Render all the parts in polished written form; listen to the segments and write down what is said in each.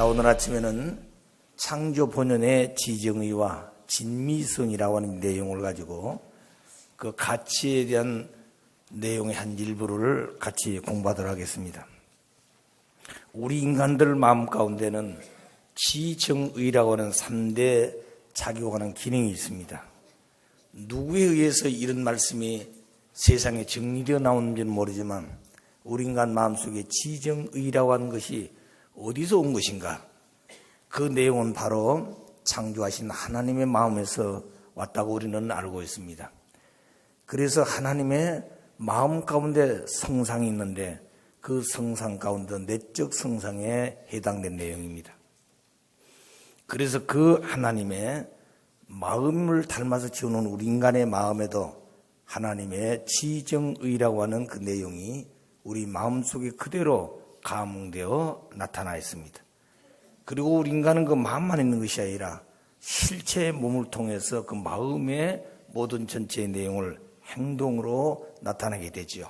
자, 오늘 아침에는 창조 본연의 지정의와 진미성이라고 하는 내용을 가지고 그 가치에 대한 내용의 한 일부를 같이 공부하도록 하겠습니다. 우리 인간들 마음 가운데는 지정의라고 하는 3대 작용하는 기능이 있습니다. 누구에 의해서 이런 말씀이 세상에 정리되어 나오는지는 모르지만 우리 인간 마음속에 지정의라고 하는 것이 어디서 온 것인가? 그 내용은 바로 창조하신 하나님의 마음에서 왔다고 우리는 알고 있습니다. 그래서 하나님의 마음 가운데 성상이 있는데 그 성상 가운데 내적 성상에 해당된 내용입니다. 그래서 그 하나님의 마음을 닮아서 지어놓은 우리 인간의 마음에도 하나님의 지정의라고 하는 그 내용이 우리 마음속에 그대로 감응되어 나타나 있습니다. 그리고 우리 인간은 그 마음만 있는 것이 아니라 실체의 몸을 통해서 그 마음의 모든 전체의 내용을 행동으로 나타내게 되죠.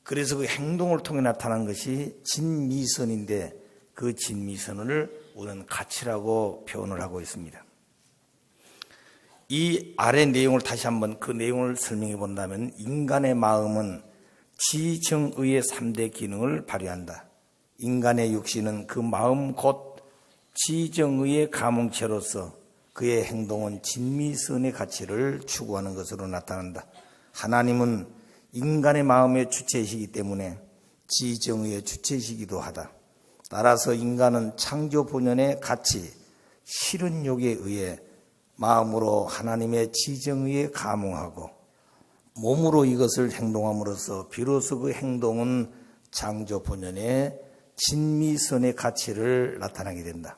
그래서 그 행동을 통해 나타난 것이 진미선인데 그 진미선을 우리는 가치라고 표현을 하고 있습니다. 이 아래 내용을 다시 한번 그 내용을 설명해 본다면 인간의 마음은 지정의의 3대 기능을 발휘한다. 인간의 육신은 그 마음 곧 지정의의 감흥체로서 그의 행동은 진미선의 가치를 추구하는 것으로 나타난다. 하나님은 인간의 마음의 주체이시기 때문에 지정의의 주체이시기도 하다. 따라서 인간은 창조 본연의 가치, 실현욕에 의해 마음으로 하나님의 지정의에 감응하고 몸으로 이것을 행동함으로써 비로소 그 행동은 창조 본연의 진미선의 가치를 나타나게 된다.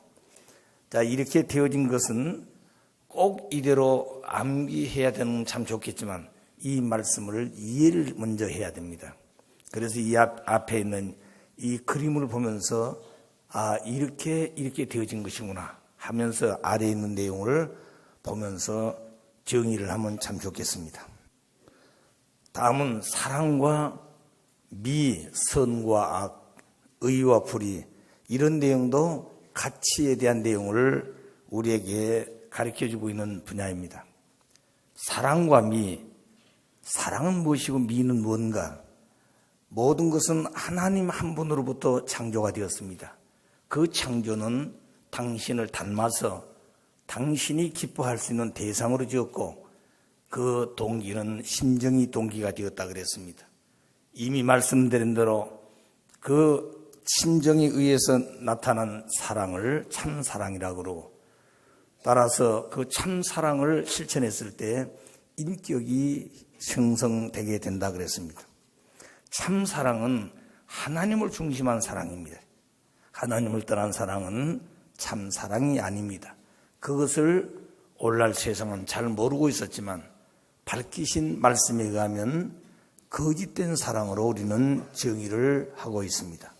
자, 이렇게 되어진 것은 꼭 이대로 암기해야 되는 건 참 좋겠지만 이 말씀을 이해를 먼저 해야 됩니다. 그래서 이 앞에 있는 이 그림을 보면서 이렇게 되어진 것이구나 하면서 아래에 있는 내용을 보면서 정의를 하면 참 좋겠습니다. 다음은 사랑과 미, 선과 악, 의와 불의 이런 내용도 가치에 대한 내용을 우리에게 가르쳐주고 있는 분야입니다. 사랑과 미, 사랑은 무엇이고 미는 뭔가? 모든 것은 하나님 한 분으로부터 창조가 되었습니다. 그 창조는 당신을 닮아서 당신이 기뻐할 수 있는 대상으로 지었고 그 동기는 심정이 동기가 되었다 그랬습니다. 이미 말씀드린 대로 그 심정에 의해서 나타난 사랑을 참사랑이라고 그러고 따라서 그 참사랑을 실천했을 때 인격이 형성되게 된다 그랬습니다. 참사랑은 하나님을 중심한 사랑입니다. 하나님을 떠난 사랑은 참사랑이 아닙니다. 그것을 오늘날 세상은 잘 모르고 있었지만 밝히신 말씀에 의하면 거짓된 사랑으로 우리는 정의를 하고 있습니다.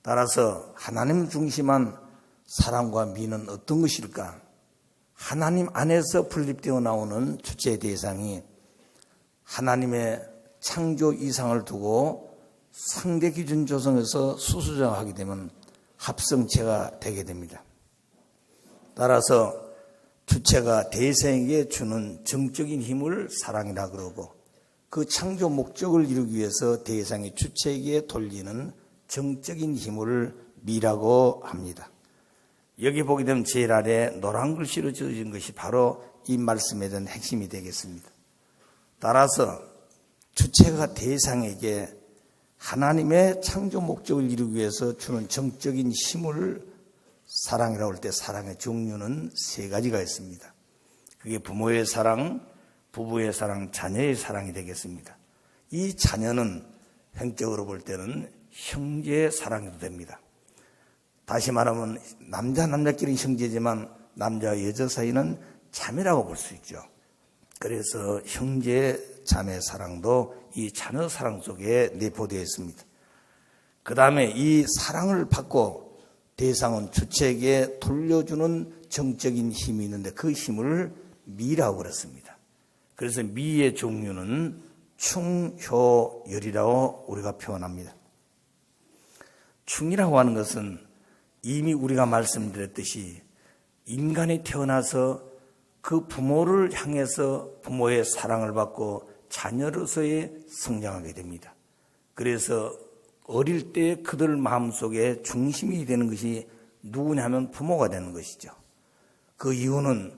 따라서 하나님 중심한 사랑과 미는 어떤 것일까? 하나님 안에서 분립되어 나오는 주체 대상이 하나님의 창조 이상을 두고 상대 기준 조성해서 수수정하게 되면 합성체가 되게 됩니다. 따라서 주체가 대상에게 주는 정적인 힘을 사랑이라 그러고 그 창조 목적을 이루기 위해서 대상이 주체에게 돌리는 정적인 힘을 미라고 합니다. 여기 보게 되면 제일 아래 노란 글씨로 지어진 것이 바로 이 말씀에 대한 핵심이 되겠습니다. 따라서 주체가 대상에게 하나님의 창조 목적을 이루기 위해서 주는 정적인 힘을 사랑이라고 할 때 사랑의 종류는 3가지가 있습니다. 그게 부모의 사랑, 부부의 사랑, 자녀의 사랑이 되겠습니다. 이 자녀는 형적으로 볼 때는 형제의 사랑이도 됩니다. 다시 말하면 남자끼리 형제지만 남자와 여자 사이는 자매라고 볼 수 있죠. 그래서 형제, 자매 사랑도 이 자녀 사랑 속에 내포되어 있습니다. 그 다음에 이 사랑을 받고 대상은 주체에게 돌려주는 정적인 힘이 있는데 그 힘을 미라고 그랬습니다. 그래서 미의 종류는 충효열이라고 우리가 표현합니다. 충이라고 하는 것은 이미 우리가 말씀드렸듯이 인간이 태어나서 그 부모를 향해서 부모의 사랑을 받고 자녀로서의 성장하게 됩니다. 그래서 어릴 때 그들 마음속에 중심이 되는 것이 누구냐면 부모가 되는 것이죠. 그 이유는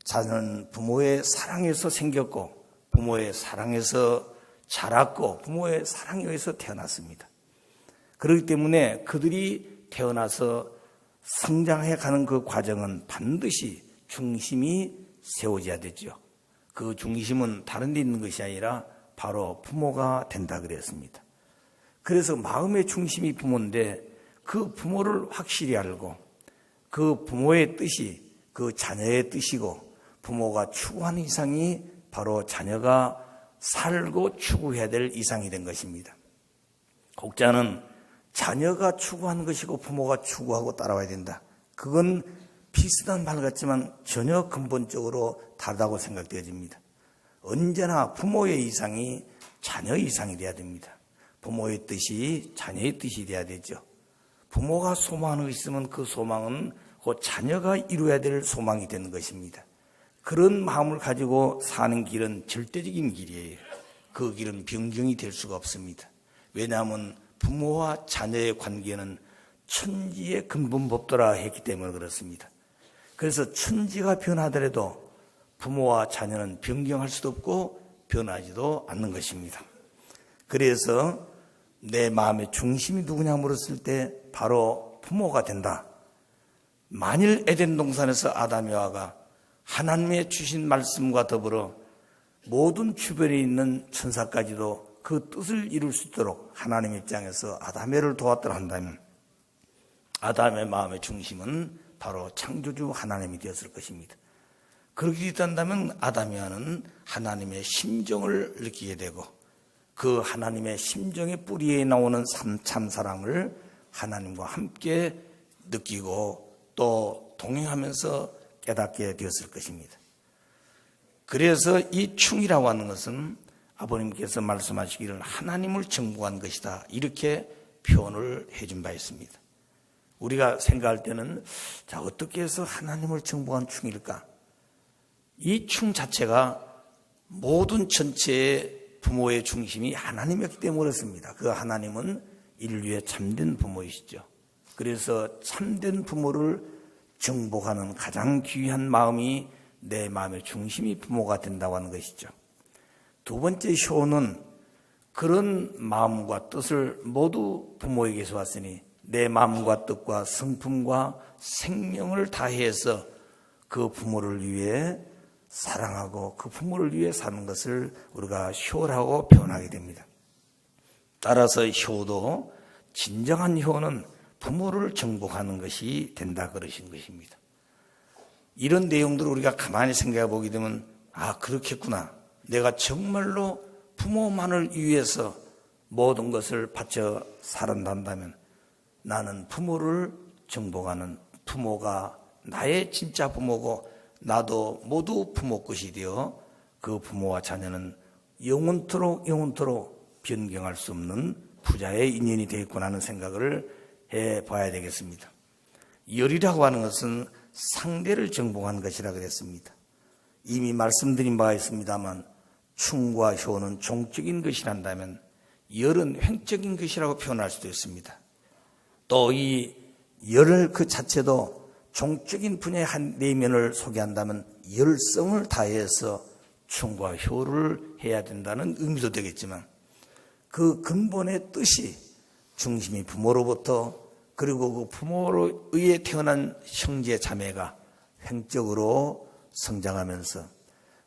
자녀는 부모의 사랑에서 생겼고 부모의 사랑에서 자랐고 부모의 사랑에 의해서 태어났습니다. 그렇기 때문에 그들이 태어나서 성장해 가는 그 과정은 반드시 중심이 세워져야 되죠. 그 중심은 다른 데 있는 것이 아니라 바로 부모가 된다 그랬습니다. 그래서 마음의 중심이 부모인데 그 부모를 확실히 알고 그 부모의 뜻이 그 자녀의 뜻이고 부모가 추구하는 이상이 바로 자녀가 살고 추구해야 될 이상이 된 것입니다. 곡자는 자녀가 추구하는 것이고 부모가 추구하고 따라와야 된다. 그건 비슷한 말 같지만 전혀 근본적으로 다르다고 생각되어집니다. 언제나 부모의 이상이 자녀의 이상이 돼야 됩니다. 부모의 뜻이 자녀의 뜻이 돼야 되죠. 부모가 소망하는 것이 있으면 그 소망은 그 자녀가 이루어야 될 소망이 되는 것입니다. 그런 마음을 가지고 사는 길은 절대적인 길이에요. 그 길은 변경이 될 수가 없습니다. 왜냐하면 부모와 자녀의 관계는 천지의 근본법도라 했기 때문에 그렇습니다. 그래서 천지가 변하더라도 부모와 자녀는 변경할 수도 없고 변하지도 않는 것입니다. 그래서 내 마음의 중심이 누구냐 물었을 때 바로 부모가 된다. 만일 에덴 동산에서 아담 여하가 하나님의 주신 말씀과 더불어 모든 주변에 있는 천사까지도 그 뜻을 이룰 수 있도록 하나님 입장에서 아담을 도왔더라 한다면 아담의 마음의 중심은 바로 창조주 하나님이 되었을 것입니다. 그렇게 된다면 아담이와는 하나님의 심정을 느끼게 되고 그 하나님의 심정의 뿌리에 나오는 참 사랑을 하나님과 함께 느끼고 또 동행하면서 깨닫게 되었을 것입니다. 그래서 이 충이라고 하는 것은 아버님께서 말씀하시기를 하나님을 정복한 것이다. 이렇게 표현을 해준 바 있습니다. 우리가 생각할 때는 자 어떻게 해서 하나님을 정복한 충일까? 이 충 자체가 모든 전체의 부모의 중심이 하나님이었기 때문에 그렇습니다. 그 하나님은 인류의 참된 부모이시죠. 그래서 참된 부모를 정복하는 가장 귀한 마음이 내 마음의 중심이 부모가 된다고 하는 것이죠. 두 번째 효는 그런 마음과 뜻을 모두 부모에게서 왔으니 내 마음과 뜻과 성품과 생명을 다해서 그 부모를 위해 사랑하고 그 부모를 위해 사는 것을 우리가 효라고 표현하게 됩니다. 따라서 효도 진정한 효는 부모를 정복하는 것이 된다 그러신 것입니다. 이런 내용들을 우리가 가만히 생각해 보게 되면 아 그렇겠구나. 내가 정말로 부모만을 위해서 모든 것을 바쳐 살아간다면 나는 부모를 정복하는 부모가 나의 진짜 부모고 나도 모두 부모 것이 되어 그 부모와 자녀는 영원토록 변경할 수 없는 부자의 인연이 되겠구나 하는 생각을 해봐야 되겠습니다. 열이라고 하는 것은 상대를 정복하는 것이라 그랬습니다. 이미 말씀드린 바가 있습니다만 충과 효는 종적인 것이란다면 열은 횡적인 것이라고 표현할 수도 있습니다. 또 이 열을 그 자체도 종적인 분야의 한 내면을 소개한다면 열성을 다해서 충과 효를 해야 된다는 의미도 되겠지만 그 근본의 뜻이 중심이 부모로부터 그리고 그 부모로 의해 태어난 형제 자매가 횡적으로 성장하면서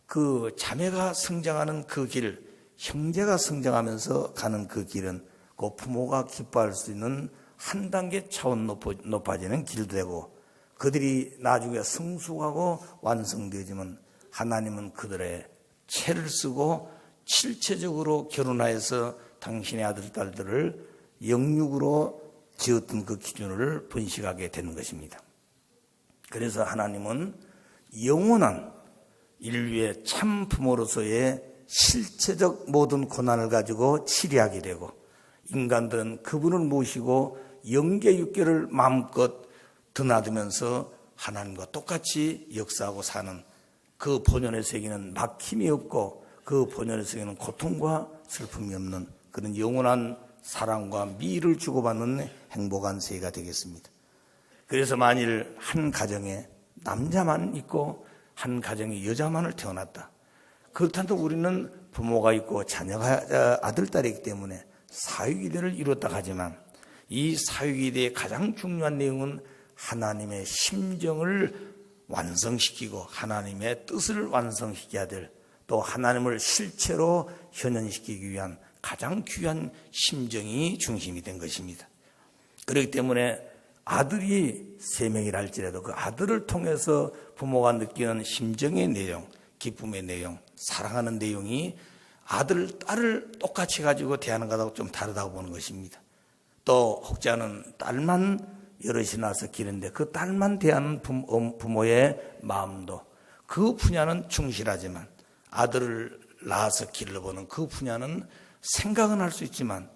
그 자매가 성장하는 그 길, 형제가 성장하면서 가는 그 길은 그 부모가 기뻐할 수 있는 한 단계 차원 높아지는 길도 되고 그들이 나중에 성숙하고 완성되어지면 하나님은 그들의 채를 쓰고 실체적으로 결혼하여서 당신의 아들, 딸들을 영육으로 지었던 그 기준을 번식하게 되는 것입니다. 그래서 하나님은 영원한 인류의 참 부모로서의 실체적 모든 고난을 가지고 치료하게 되고 인간들은 그분을 모시고 영계 육계를 마음껏 드나들면서 하나님과 똑같이 역사하고 사는 그 본연의 세계는 막힘이 없고 그 본연의 세계는 고통과 슬픔이 없는 그런 영원한 사랑과 미를 주고받는 행복한 세계가 되겠습니다. 그래서 만일 한 가정에 남자만 있고 한 가정에 여자만을 태어났다. 그렇다도 우리는 부모가 있고 자녀가 아들, 딸이기 때문에 사유기대를 이뤘다 하지만 이 사유기대의 가장 중요한 내용은 하나님의 심정을 완성시키고 하나님의 뜻을 완성시켜야 될, 또 하나님을 실체로 현현시키기 위한 가장 귀한 심정이 중심이 된 것입니다. 그렇기 때문에 아들이 3명이라 할지라도 그 아들을 통해서 부모가 느끼는 심정의 내용, 기쁨의 내용, 사랑하는 내용이 아들, 딸을 똑같이 가지고 대하는 것하고 좀 다르다고 보는 것입니다. 또 혹자는 딸만 여럿이 나서 기르는데 그 딸만 대하는 부모의 마음도 그 분야는 충실하지만 아들을 낳아서 길러보는 그 분야는 생각은 할 수 있지만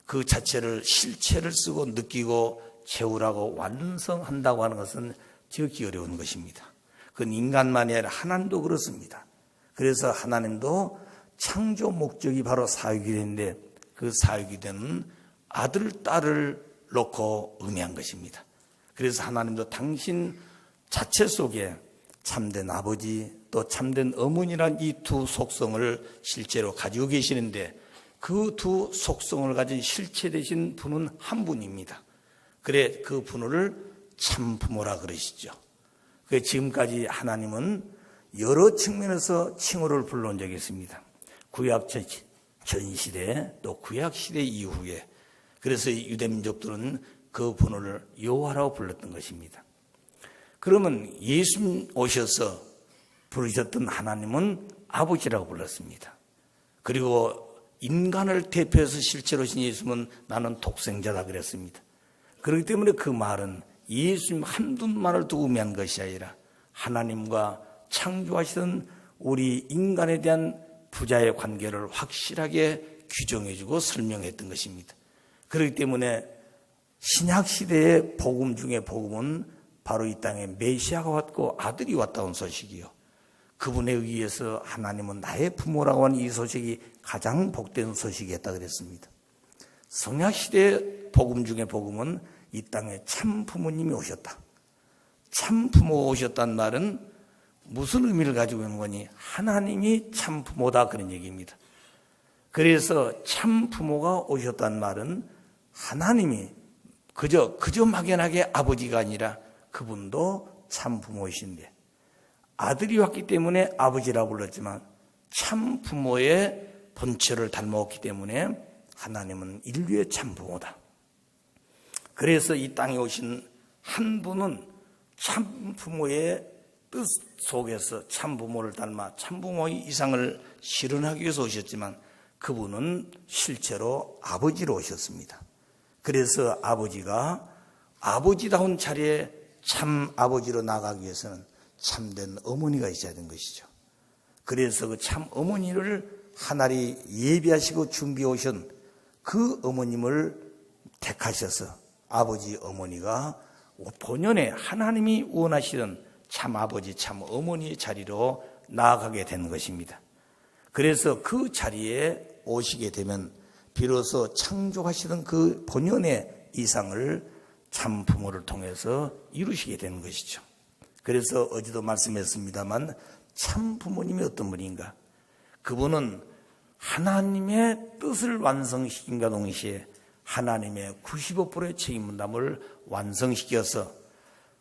그 자체를 실체를 쓰고 느끼고 채우라고 완성한다고 하는 것은 지극히 어려운 것입니다. 그건 인간만이 아니라 하나님도 그렇습니다. 그래서 하나님도 창조 목적이 바로 사유기대인데 그 사유기대는 아들, 딸을 놓고 의미한 것입니다. 그래서 하나님도 당신 자체 속에 참된 아버지 또 참된 어머니란 이 두 속성을 실제로 가지고 계시는데 그 두 속성을 가진 실체 되신 분은 한 분입니다. 그래 그 분을 참부모라 그러시죠. 그래서 지금까지 하나님은 여러 측면에서 칭호를 불러온 적이 있습니다. 구약 전시대 또 구약시대 이후에 그래서 유대민족들은 그 분을 여호와라고 불렀던 것입니다. 그러면 예수님 오셔서 부르셨던 하나님은 아버지라고 불렀습니다. 그리고 인간을 대표해서 실제로 신 예수님은 나는 독생자다 그랬습니다. 그렇기 때문에 그 말은 예수님 한 분만을 두고 의미한 것이 아니라 하나님과 창조하시던 우리 인간에 대한 부자의 관계를 확실하게 규정해주고 설명했던 것입니다. 그렇기 때문에 신약시대의 복음 중에 복음은 바로 이 땅에 메시아가 왔고 아들이 왔다는 소식이요. 그분에 의해서 하나님은 나의 부모라고 하는 이 소식이 가장 복된 소식이었다 그랬습니다. 성약시대의 복음 중에 복음은 이 땅에 참 부모님이 오셨다. 참 부모가 오셨다는 말은 무슨 의미를 가지고 있는 거니? 하나님이 참 부모다 그런 얘기입니다. 그래서 참 부모가 오셨다는 말은 하나님이 그저 막연하게 아버지가 아니라 그분도 참 부모이신데 아들이 왔기 때문에 아버지라고 불렀지만 참 부모의 본체를 닮아왔기 때문에 하나님은 인류의 참 부모다. 그래서 이 땅에 오신 한 분은 참 부모의 뜻 속에서 참 부모를 닮아 참 부모의 이상을 실현하기 위해서 오셨지만 그분은 실제로 아버지로 오셨습니다. 그래서 아버지가 아버지다운 자리에 참 아버지로 나가기 위해서는 참된 어머니가 있어야 되는 것이죠. 그래서 그 참 어머니를 하나님 예비하시고 준비해 오신 그 어머님을 택하셔서 아버지 어머니가 본연의 하나님이 원하시던 참 아버지 참 어머니의 자리로 나아가게 된 것입니다. 그래서 그 자리에 오시게 되면 비로소 창조하시던 그 본연의 이상을 참 부모를 통해서 이루시게 되는 것이죠. 그래서 어제도 말씀했습니다만 참 부모님이 어떤 분인가? 그분은 하나님의 뜻을 완성시킨과 동시에 하나님의 95%의 책임 분담을 완성시켜서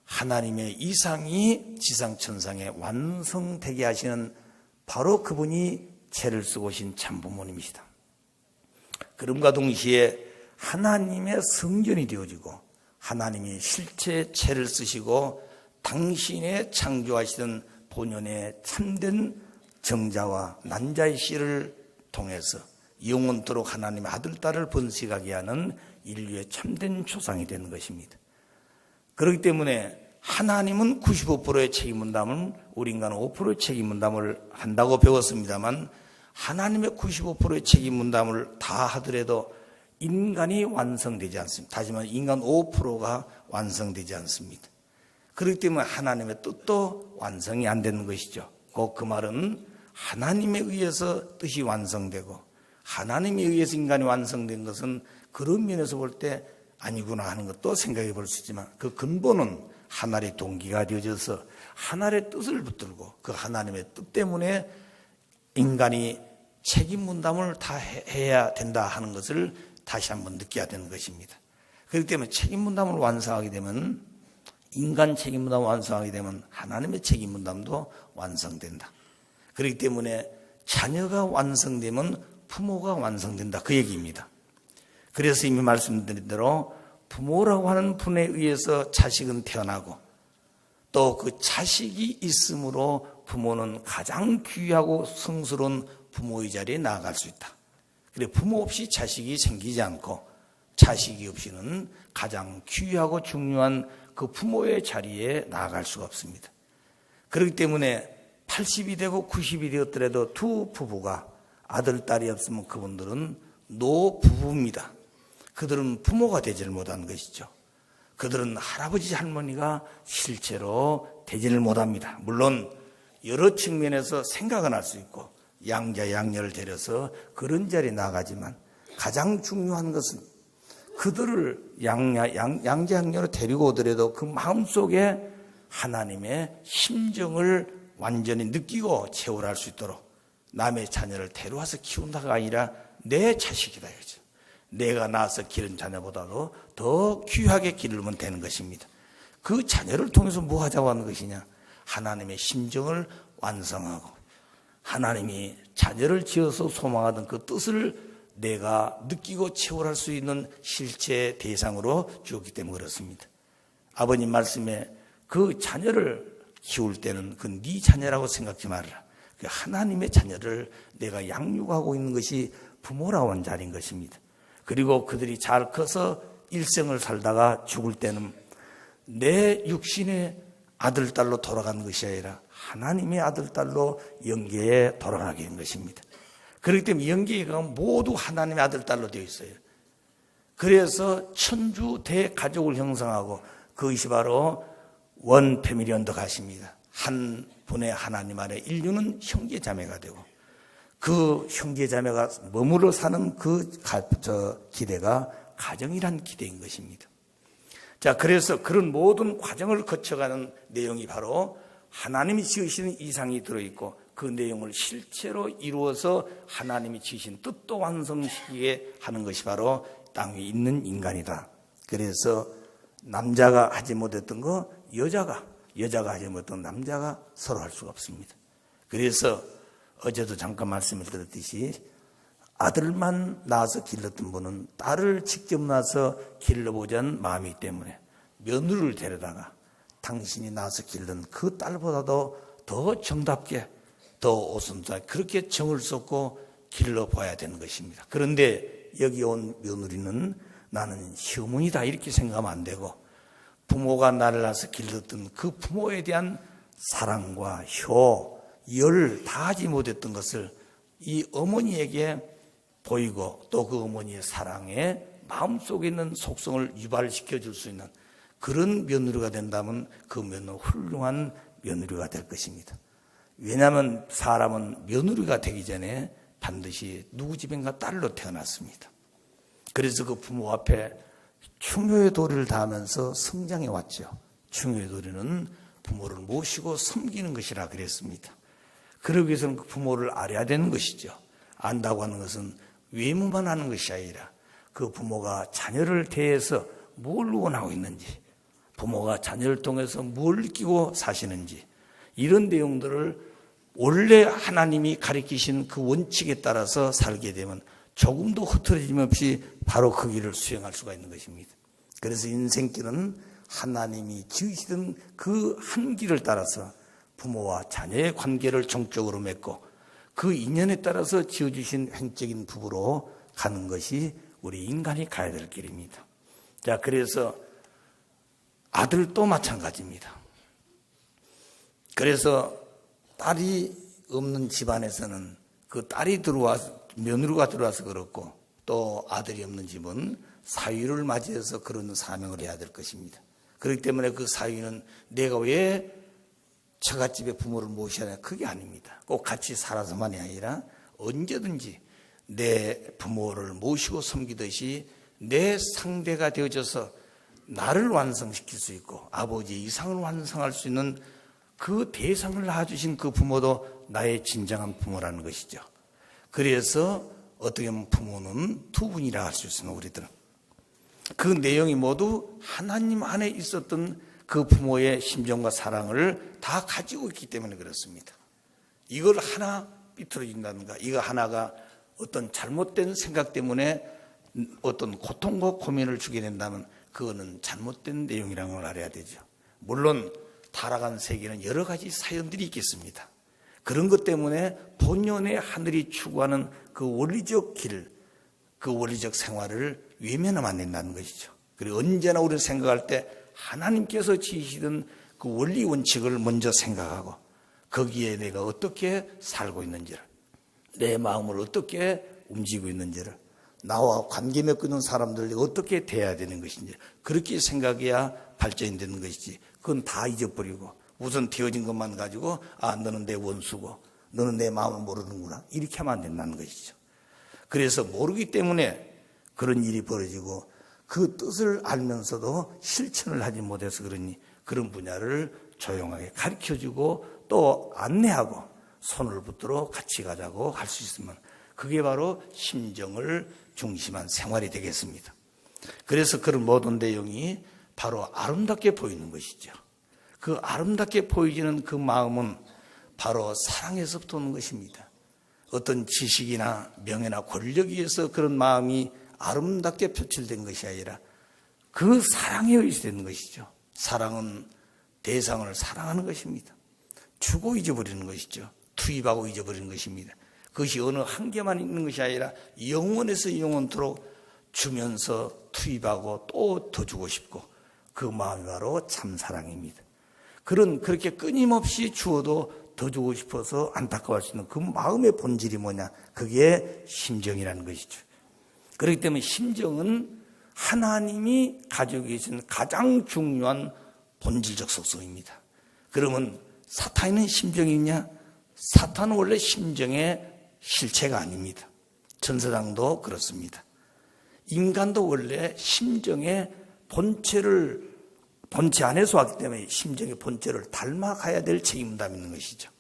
하나님의 이상이 지상천상에 완성되게 하시는 바로 그분이 죄를 쓰고 오신 참 부모님이시다. 그럼과 동시에 하나님의 성전이 되어지고 하나님이 실제 죄를 쓰시고 당신의 창조하시던 본연의 참된 정자와 난자의 씨를 통해서 영원토록 하나님의 아들, 딸을 번식하게 하는 인류의 참된 조상이 되는 것입니다. 그렇기 때문에 하나님은 95%의 책임 분담을 우리 인간은 5%의 책임 분담을 한다고 배웠습니다만 하나님의 95%의 책임 분담을 다 하더라도 인간이 완성되지 않습니다. 다시 말해 인간 5%가 완성되지 않습니다. 그렇기 때문에 하나님의 뜻도 완성이 안 되는 것이죠. 곧 그 말은 하나님에 의해서 뜻이 완성되고 하나님에 의해서 인간이 완성된 것은 그런 면에서 볼 때 아니구나 하는 것도 생각해 볼 수 있지만 그 근본은 하나님의 동기가 되어져서 하나님의 뜻을 붙들고 그 하나님의 뜻 때문에 인간이 책임 분담을 다 해야 된다 하는 것을 다시 한번 느껴야 되는 것입니다. 그렇기 때문에 책임 분담을 완성하게 되면 인간 책임 분담을 완성하게 되면 하나님의 책임 분담도 완성된다. 그렇기 때문에 자녀가 완성되면 부모가 완성된다. 그 얘기입니다. 그래서 이미 말씀드린 대로 부모라고 하는 분에 의해서 자식은 태어나고 또 그 자식이 있으므로 부모는 가장 귀하고 성스러운 부모의 자리에 나아갈 수 있다. 그래 부모 없이 자식이 생기지 않고 자식이 없이는 가장 귀하고 중요한 그 부모의 자리에 나아갈 수가 없습니다. 그렇기 때문에 80이 되고 90이 되었더라도 두 부부가 아들, 딸이 없으면 그분들은 노부부입니다. 그들은 부모가 되지를 못한 것이죠. 그들은 할아버지, 할머니가 실제로 되지를 못합니다. 물론 여러 측면에서 생각은 할 수 있고 양자, 양녀를 데려서 그런 자리에 나가지만 가장 중요한 것은 그들을 양자, 양녀로 데리고 오더라도 그 마음속에 하나님의 심정을 완전히 느끼고 체험할 수 있도록 남의 자녀를 데려와서 키운다가 아니라 내 자식이다 이거죠. 내가 낳아서 기른 자녀보다도 더 귀하게 기르면 되는 것입니다. 그 자녀를 통해서 뭐 하자고 하는 것이냐? 하나님의 심정을 완성하고 하나님이 자녀를 지어서 소망하던 그 뜻을 내가 느끼고 체험할 수 있는 실제 대상으로 주었기 때문에 그렇습니다. 아버님 말씀에 그 자녀를 키울 때는 그 네 자녀라고 생각지 말아라. 그 하나님의 자녀를 내가 양육하고 있는 것이 부모라고 하는 자리인 것입니다. 그리고 그들이 잘 커서 일생을 살다가 죽을 때는 내 육신의 아들, 딸로 돌아가는 것이 아니라 하나님의 아들, 딸로 영계에 돌아가게 된 것입니다. 그렇기 때문에 영계가 모두 하나님의 아들, 딸로 되어 있어요. 그래서 천주 대가족을 형성하고 그것이 바로 원 패밀리 언더 가십니다. 한 분의 하나님 아래 인류는 형제자매가 되고 그 형제자매가 머물러 사는 그 기대가 가정이란 기대인 것입니다. 자, 그래서 그런 모든 과정을 거쳐가는 내용이 바로 하나님이 지으시는 이상이 들어있고 그 내용을 실체로 이루어서 하나님이 지으신 뜻도 완성시키게 하는 것이 바로 땅 위에 있는 인간이다. 그래서 남자가 하지 못했던 거 여자가 하지 못했던 남자가 서로 할 수가 없습니다. 그래서 어제도 잠깐 말씀을 드렸듯이 아들만 낳아서 길렀던 분은 딸을 직접 낳아서 길러보자는 마음이기 때문에 며느리를 데려다가 당신이 낳아서 길른 그 딸보다도 더 정답게 더 오순도하게 그렇게 정을 쏟고 길러봐야 되는 것입니다. 그런데 여기 온 며느리는 나는 시어머니다 이렇게 생각하면 안 되고 부모가 나를 낳아서 길렀던 그 부모에 대한 사랑과 효, 열 다 하지 못했던 것을 이 어머니에게 보이고 또 그 어머니의 사랑에 마음속에 있는 속성을 유발시켜 줄 수 있는 그런 며느리가 된다면 그 며느리는 훌륭한 며느리가 될 것입니다. 왜냐하면 사람은 며느리가 되기 전에 반드시 누구 집인가 딸로 태어났습니다. 그래서 그 부모 앞에 충효의 도리를 다하면서 성장해 왔죠. 충효의 도리는 부모를 모시고 섬기는 것이라 그랬습니다. 그러기 위해서는 그 부모를 알아야 되는 것이죠. 안다고 하는 것은 외모만 하는 것이 아니라 그 부모가 자녀를 대해서 뭘 원하고 있는지, 부모가 자녀를 통해서 뭘 느끼고 사시는지 이런 내용들을 원래 하나님이 가르치신 그 원칙에 따라서 살게 되면 조금도 흐트러짐 없이 바로 그 길을 수행할 수가 있는 것입니다. 그래서 인생길은 하나님이 지으시던 그 한 길을 따라서 부모와 자녀의 관계를 정적으로 맺고 그 인연에 따라서 지어주신 횡적인 부부로 가는 것이 우리 인간이 가야 될 길입니다. 자, 그래서 아들도 마찬가지입니다. 그래서 딸이 없는 집안에서는 그 딸이 며느리가 들어와서 그렇고 또 아들이 없는 집은 사위를 맞이해서 그런 사명을 해야 될 것입니다. 그렇기 때문에 그 사위는 내가 왜 처갓집에 부모를 모셔야 하냐, 그게 아닙니다. 꼭 같이 살아서만이 아니라 언제든지 내 부모를 모시고 섬기듯이 내 상대가 되어져서 나를 완성시킬 수 있고 아버지 이상을 완성할 수 있는 그 대상을 낳아주신 그 부모도 나의 진정한 부모라는 것이죠. 그래서 어떻게 보면 부모는 두 분이라 할 수 있습니다. 우리들은 그 내용이 모두 하나님 안에 있었던 그 부모의 심정과 사랑을 다 가지고 있기 때문에 그렇습니다. 이걸 하나 삐뚤어진다든가 이거 하나가 어떤 잘못된 생각 때문에 어떤 고통과 고민을 주게 된다면 그거는 잘못된 내용이라는 걸 알아야 되죠. 물론 타락한 세계는 여러 가지 사연들이 있겠습니다. 그런 것 때문에 본연의 하늘이 추구하는 그 원리적 길, 그 원리적 생활을 외면하면 안 된다는 것이죠. 그리고 언제나 우리는 생각할 때 하나님께서 지으시던 그 원리 원칙을 먼저 생각하고 거기에 내가 어떻게 살고 있는지를, 내 마음을 어떻게 움직이고 있는지를, 나와 관계 맺고 있는 사람들이 어떻게 대해야 되는 것인지 그렇게 생각해야 발전이 되는 것이지 그건 다 잊어버리고 우선 되어진 것만 가지고 너는 내 원수고 너는 내 마음을 모르는구나 이렇게 하면 안 된다는 것이죠. 그래서 모르기 때문에 그런 일이 벌어지고 그 뜻을 알면서도 실천을 하지 못해서 그러니 그런 분야를 조용하게 가르쳐주고 또 안내하고 손을 붙들어 같이 가자고 할 수 있으면 그게 바로 심정을 중심한 생활이 되겠습니다. 그래서 그런 모든 내용이 바로 아름답게 보이는 것이죠. 그 아름답게 보이지는 그 마음은 바로 사랑에서부터 오는 것입니다. 어떤 지식이나 명예나 권력에 의해서 그런 마음이 아름답게 표출된 것이 아니라 그 사랑에 의해서 되는 것이죠. 사랑은 대상을 사랑하는 것입니다. 주고 잊어버리는 것이죠. 투입하고 잊어버리는 것입니다. 그것이 어느 한계만 있는 것이 아니라 영원에서 영원토록 주면서 투입하고 또 더 주고 싶고 그 마음이 바로 참사랑입니다. 그렇게 끊임없이 주어도 더 주고 싶어서 안타까워할 수 있는 그 마음의 본질이 뭐냐? 그게 심정이라는 것이죠. 그렇기 때문에 심정은 하나님이 가지고 계신 가장 중요한 본질적 속성입니다. 그러면 사탄에는 심정이 있냐? 사탄은 원래 심정의 실체가 아닙니다. 천사장도 그렇습니다. 인간도 원래 심정의 본체 안에서 왔기 때문에 심정의 본체를 닮아가야 될 책임감이 있는 것이죠.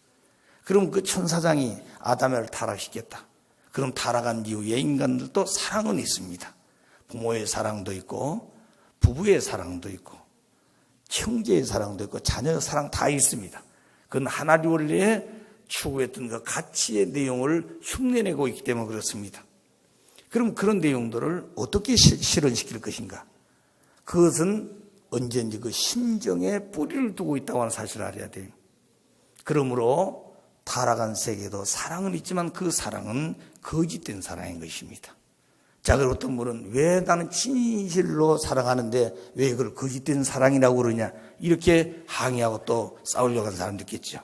그럼 그 천사장이 아담을 타락시켰다. 그럼 타락한 이후에 인간들도 사랑은 있습니다. 부모의 사랑도 있고 부부의 사랑도 있고 형제의 사랑도 있고 자녀의 사랑 다 있습니다. 그건 하나님 원리에 추구했던 그 가치의 내용을 흉내내고 있기 때문에 그렇습니다. 그럼 그런 내용들을 어떻게 실현시킬 것인가? 그것은 언제든지 그 심정에 뿌리를 두고 있다고 하는 사실을 알아야 돼요. 그러므로 타락한 세계도 사랑은 있지만 그 사랑은 거짓된 사랑인 것입니다. 자, 그리고 어떤 분은 왜 나는 진실로 사랑하는데 왜 그걸 거짓된 사랑이라고 그러냐 이렇게 항의하고 또 싸우려고 하는 사람도 있겠죠.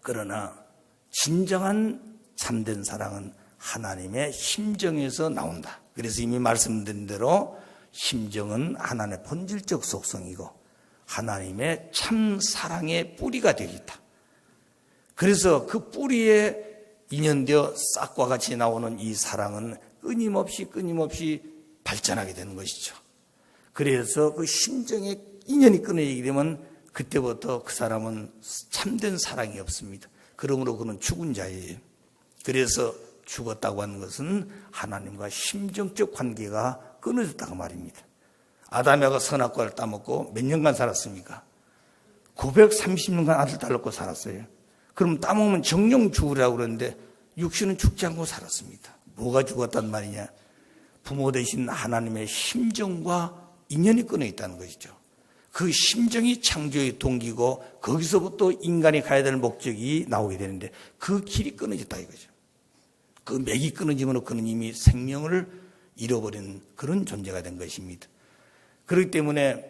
그러나 진정한 참된 사랑은 하나님의 심정에서 나온다. 그래서 이미 말씀드린 대로 심정은 하나님의 본질적 속성이고 하나님의 참 사랑의 뿌리가 되겠다. 그래서 그 뿌리에 인연되어 싹과 같이 나오는 이 사랑은 끊임없이 발전하게 되는 것이죠. 그래서 그 심정에 인연이 끊어지게 되면 그때부터 그 사람은 참된 사랑이 없습니다. 그러므로 그는 죽은 자예요. 그래서 죽었다고 하는 것은 하나님과 심정적 관계가 끊어졌다고 말입니다. 아담이가 선악과를 따먹고 몇 년간 살았습니까? 930년간 아들 딸 낳고 살았어요. 그럼 따먹으면 정령 죽으라고 그러는데 육신은 죽지 않고 살았습니다. 뭐가 죽었단 말이냐? 부모 되신 하나님의 심정과 인연이 끊어 있다는 것이죠. 그 심정이 창조의 동기고 거기서부터 인간이 가야 될 목적이 나오게 되는데 그 길이 끊어졌다 이거죠. 그 맥이 끊어지면 그는 이미 생명을 잃어버린 그런 존재가 된 것입니다. 그렇기 때문에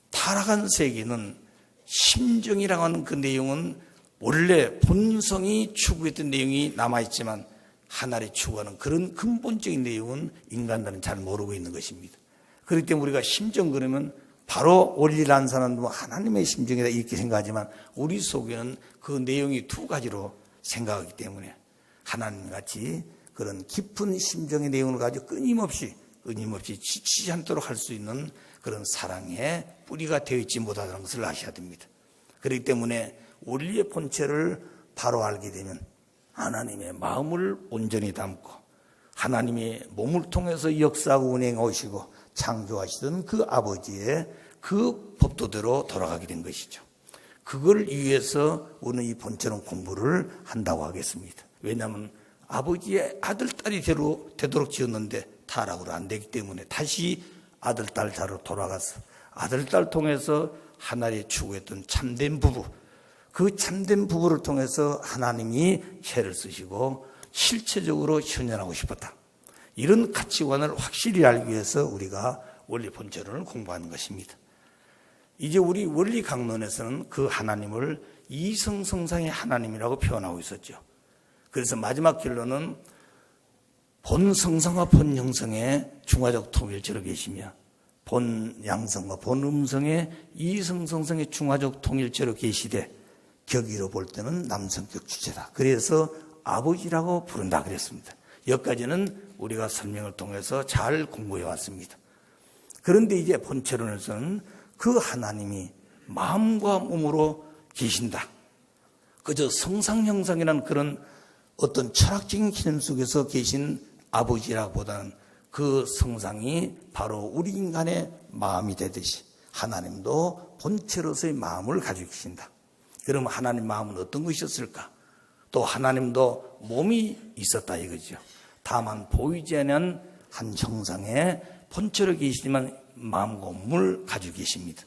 타락한 세계는 심정이라고 하는 그 내용은 원래 본성이 추구했던 내용이 남아있지만 하나를 추구하는 그런 근본적인 내용은 인간들은 잘 모르고 있는 것입니다. 그렇기 때문에 우리가 심정 그러면 바로 원리라는 사람도 하나님의 심정이다 이렇게 생각하지만 우리 속에는 그 내용이 두 가지로 생각하기 때문에 하나님같이 그런 깊은 심정의 내용을 가지고 끊임없이 지치지 않도록 할 수 있는 그런 사랑의 뿌리가 되어 있지 못하다는 것을 아셔야 됩니다. 그렇기 때문에 원리의 본체를 바로 알게 되면 하나님의 마음을 온전히 담고 하나님의 몸을 통해서 역사하고 운행하시고 창조하시던 그 아버지의 그 법도대로 돌아가게 된 것이죠. 그걸 위해서 우리는 이 본처럼 공부를 한다고 하겠습니다. 왜냐하면 아버지의 아들, 딸이 되도록 지었는데 타락으로 안 되기 때문에 다시 아들, 딸 자로 돌아가서 아들, 딸 통해서 하나님의 추구했던 참된 부부, 그 참된 부부를 통해서 하나님이 해를 쓰시고 실체적으로 현현하고 싶었다. 이런 가치관을 확실히 알기 위해서 우리가 원리 본체론을 공부하는 것입니다. 이제 우리 원리 강론에서는 그 하나님을 이성성상의 하나님이라고 표현하고 있었죠. 그래서 마지막 결론은 본성상과 본형성의 중화적 통일체로 계시며 본양성과 본음성의 이성성상의 중화적 통일체로 계시되 격의로 볼 때는 남성격 주체다. 그래서 아버지라고 부른다 그랬습니다. 여기까지는 우리가 설명을 통해서 잘 공부해 왔습니다. 그런데 이제 본체론에서는 그 하나님이 마음과 몸으로 계신다. 그저 성상형상이라는 그런 어떤 철학적인 개념 속에서 계신 아버지라보다는 그 성상이 바로 우리 인간의 마음이 되듯이 하나님도 본체로서의 마음을 가지고 계신다. 그러면 하나님 마음은 어떤 것이었을까? 또 하나님도 몸이 있었다 이거죠. 다만 보이지 않는 한 형상의 본체로 계시지만 마음과 몸을 가지고 계십니다.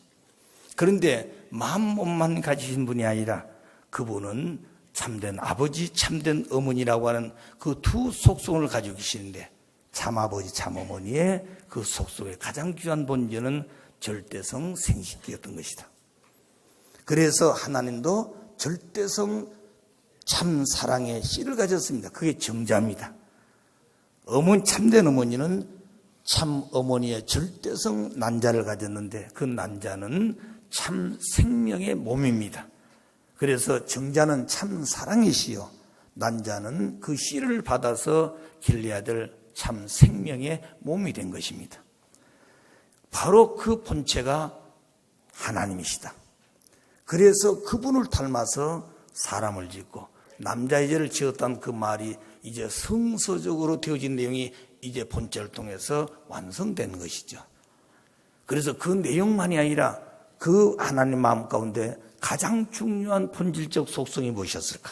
그런데 마음 몸만 가지신 분이 아니라 그분은 참된 아버지, 참된 어머니라고 하는 그 두 속성을 가지고 계시는데 참아버지, 참어머니의 그 속성의 가장 귀한 본질은 절대성 생식기였던 것이다. 그래서 하나님도 절대성 참 사랑의 씨를 가졌습니다. 그게 정자입니다. 참된 어머니는 참 어머니의 절대성 난자를 가졌는데 그 난자는 참 생명의 몸입니다. 그래서 정자는 참 사랑의 씨요, 난자는 그 씨를 받아서 길러야 될 참 생명의 몸이 된 것입니다. 바로 그 본체가 하나님이시다. 그래서 그분을 닮아서 사람을 짓고 남자의 죄를 지었다는 그 말이 이제 성서적으로 되어진 내용이 이제 본체를 통해서 완성된 것이죠. 그래서 그 내용만이 아니라 그 하나님 마음 가운데 가장 중요한 본질적 속성이 무엇이었을까?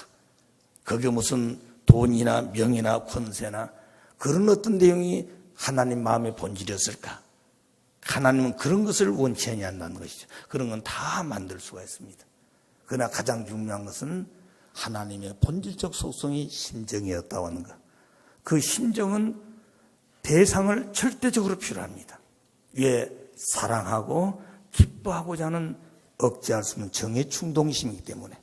그게 무슨 돈이나 명예나 권세나 그런 어떤 내용이 하나님 마음의 본질이었을까? 하나님은 그런 것을 원치 않는다는 것이죠. 그런 건 다 만들 수가 있습니다. 그러나 가장 중요한 것은 하나님의 본질적 속성이 심정이었다고 하는 것. 그 심정은 대상을 절대적으로 필요합니다. 왜? 사랑하고 기뻐하고자 하는 억제할 수 없는 정의 충동심이기 때문에.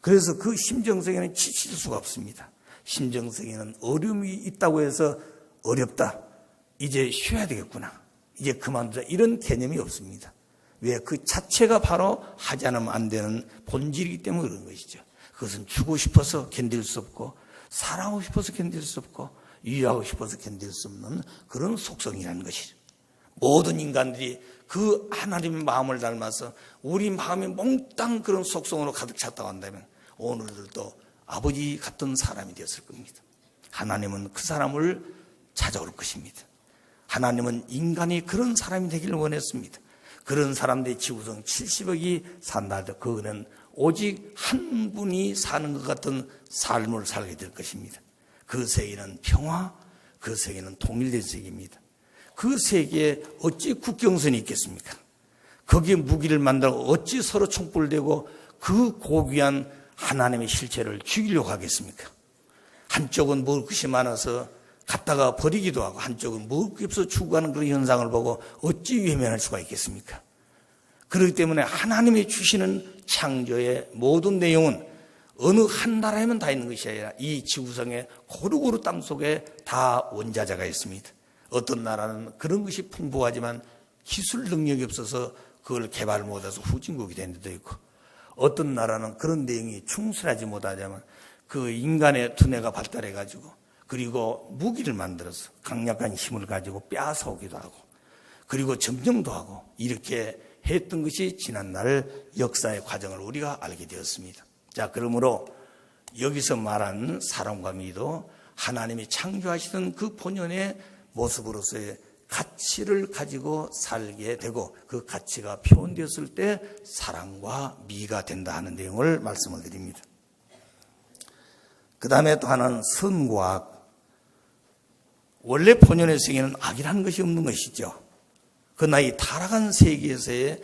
그래서 그 심정성에는 지칠 수가 없습니다. 심정성에는 어려움이 있다고 해서 어렵다, 이제 쉬어야 되겠구나, 이제 그만두자, 이런 개념이 없습니다. 왜? 그 자체가 바로 하지 않으면 안 되는 본질이기 때문에 그런 것이죠. 그것은 주고 싶어서 견딜 수 없고 사랑하고 싶어서 견딜 수 없고 유의하고 싶어서 견딜 수 없는 그런 속성이라는 것이죠. 모든 인간들이 그 하나님의 마음을 닮아서 우리 마음이 몽땅 그런 속성으로 가득 찼다고 한다면 오늘들도 아버지 같은 사람이 되었을 겁니다. 하나님은 그 사람을 찾아올 것입니다. 하나님은 인간이 그런 사람이 되기를 원했습니다. 그런 사람들이 지구상 70억이 산다 해도 그거는 오직 한 분이 사는 것 같은 삶을 살게 될 것입니다. 그 세계는 평화, 그 세계는 통일된 세계입니다. 그 세계에 어찌 국경선이 있겠습니까? 거기에 무기를 만들고 어찌 서로 총불을 대고 그 고귀한 하나님의 실체를 죽이려고 하겠습니까? 한쪽은 먹을 것이 많아서 갖다가 버리기도 하고 한쪽은 먹을 게 없어 죽어가는 그런 현상을 보고 어찌 외면할 수가 있겠습니까? 그렇기 때문에 하나님이 주시는 창조의 모든 내용은 어느 한 나라에만 다 있는 것이 아니라 이 지구상의 고루고루 땅 속에 다 원자재가 있습니다. 어떤 나라는 그런 것이 풍부하지만 기술 능력이 없어서 그걸 개발 못해서 후진국이 된 데도 있고, 어떤 나라는 그런 내용이 충실하지 못하자면 그 인간의 두뇌가 발달해가지고, 그리고 무기를 만들어서 강력한 힘을 가지고 빼앗아오기도 하고, 그리고 점령도 하고, 이렇게 했던 것이 지난날 역사의 과정을 우리가 알게 되었습니다. 자, 그러므로 여기서 말한 사랑과 미도 하나님이 창조하시던 그 본연의 모습으로서의 가치를 가지고 살게 되고, 그 가치가 표현되었을 때 사랑과 미가 된다 하는 내용을 말씀을 드립니다. 그 다음에 또 하나는 선과 악. 원래 본연의 세계는 악이라는 것이 없는 것이죠. 그러나 이 타락한 세계에서의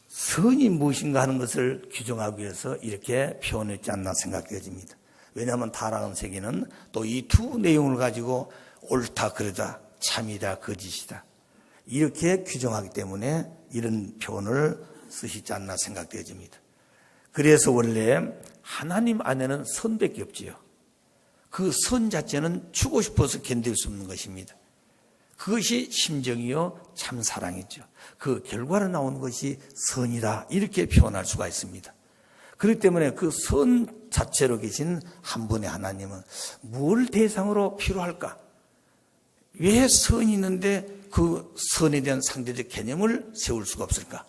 선이 무엇인가 하는 것을 규정하기 위해서 이렇게 표현했지 않나 생각되어집니다. 왜냐하면 타락한 세계는 또 이 두 내용을 가지고 옳다 그러다, 참이다 거짓이다, 이렇게 규정하기 때문에 이런 표현을 쓰시지 않나 생각되어집니다. 그래서 원래 하나님 안에는 선밖에 없지요. 그 선 자체는 주고 싶어서 견딜 수 없는 것입니다. 그것이 심정이요 참 사랑이죠. 그 결과로 나오는 것이 선이다, 이렇게 표현할 수가 있습니다. 그렇기 때문에 그 선 자체로 계신 한 분의 하나님은 뭘 대상으로 필요할까? 왜 선이 있는데 그 선에 대한 상대적 개념을 세울 수가 없을까?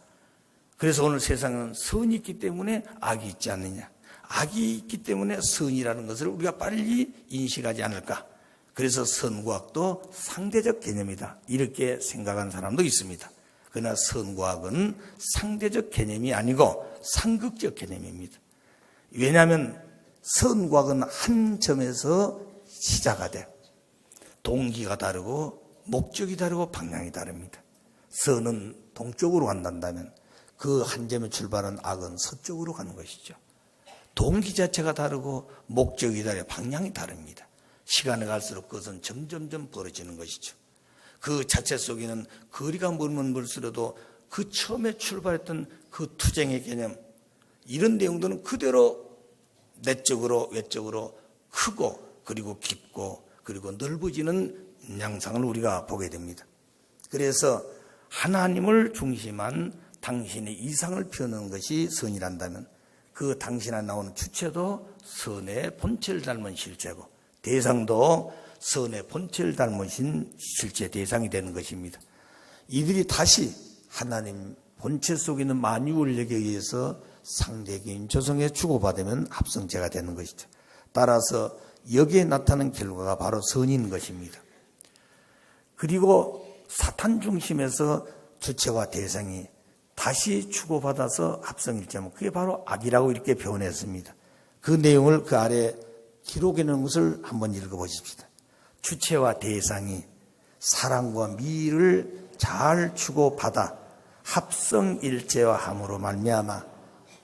그래서 오늘 세상은 선이 있기 때문에 악이 있지 않느냐, 악이 있기 때문에 선이라는 것을 우리가 빨리 인식하지 않을까? 그래서 선과 악도 상대적 개념이다, 이렇게 생각한 사람도 있습니다. 그러나 선과 악은 상대적 개념이 아니고 상극적 개념입니다. 왜냐하면 선과 악은 한 점에서 시작이 돼. 동기가 다르고 목적이 다르고 방향이 다릅니다. 선은 동쪽으로 간다면 그 한 점에 출발한 악은 서쪽으로 가는 것이죠. 동기 자체가 다르고 목적이 다르고 방향이 다릅니다. 시간이 갈수록 그것은 점점점 벌어지는 것이죠. 그 자체 속에는 거리가 멀면 멀수록도 그 처음에 출발했던 그 투쟁의 개념, 이런 내용들은 그대로 내적으로 외적으로 크고 그리고 깊고 그리고 넓어지는 양상을 우리가 보게 됩니다. 그래서 하나님을 중심한 당신의 이상을 표현하는 것이 선이란다면 그 당신 안에 나오는 주체도 선의 본체를 닮은 실체고 대상도 선의 본체를 닮으신 실제 대상이 되는 것입니다. 이들이 다시 하나님 본체 속에 있는 만유원력에 의해서 상대적인 조성에 주고받으면 합성체가 되는 것이죠. 따라서 여기에 나타나는 결과가 바로 선인 것입니다. 그리고 사탄 중심에서 주체와 대상이 다시 주고받아서 합성일자면 그게 바로 악이라고 이렇게 표현했습니다. 그 내용을 그 아래 기록해 놓은 것을 한번 읽어보십시다. 주체와 대상이 사랑과 미를 잘 주고받아 합성일체화함으로 말미암아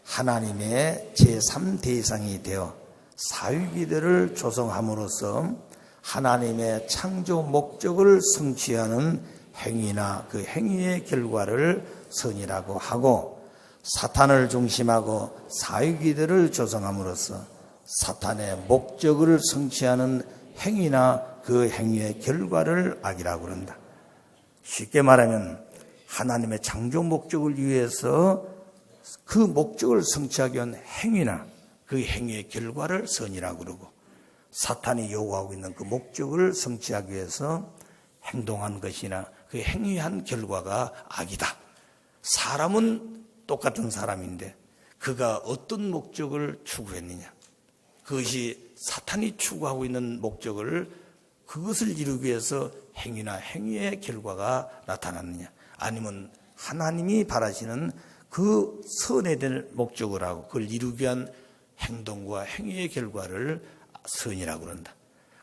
하나님의 제3대상이 되어 사위기들을 조성함으로써 하나님의 창조 목적을 성취하는 행위나 그 행위의 결과를 선이라고 하고, 사탄을 중심하고 사위기들을 조성함으로써 사탄의 목적을 성취하는 행위나 그 행위의 결과를 악이라고 그런다. 쉽게 말하면 하나님의 창조 목적을 위해서 그 목적을 성취하기 위한 행위나 그 행위의 결과를 선이라고 그러고, 사탄이 요구하고 있는 그 목적을 성취하기 위해서 행동한 것이나 그 행위한 결과가 악이다. 사람은 똑같은 사람인데 그가 어떤 목적을 추구했느냐, 그것이 사탄이 추구하고 있는 목적을 그것을 이루기 위해서 행위나 행위의 결과가 나타났느냐, 아니면 하나님이 바라시는 그 선에 대한 목적을 하고 그걸 이루기 위한 행동과 행위의 결과를 선이라고 그런다.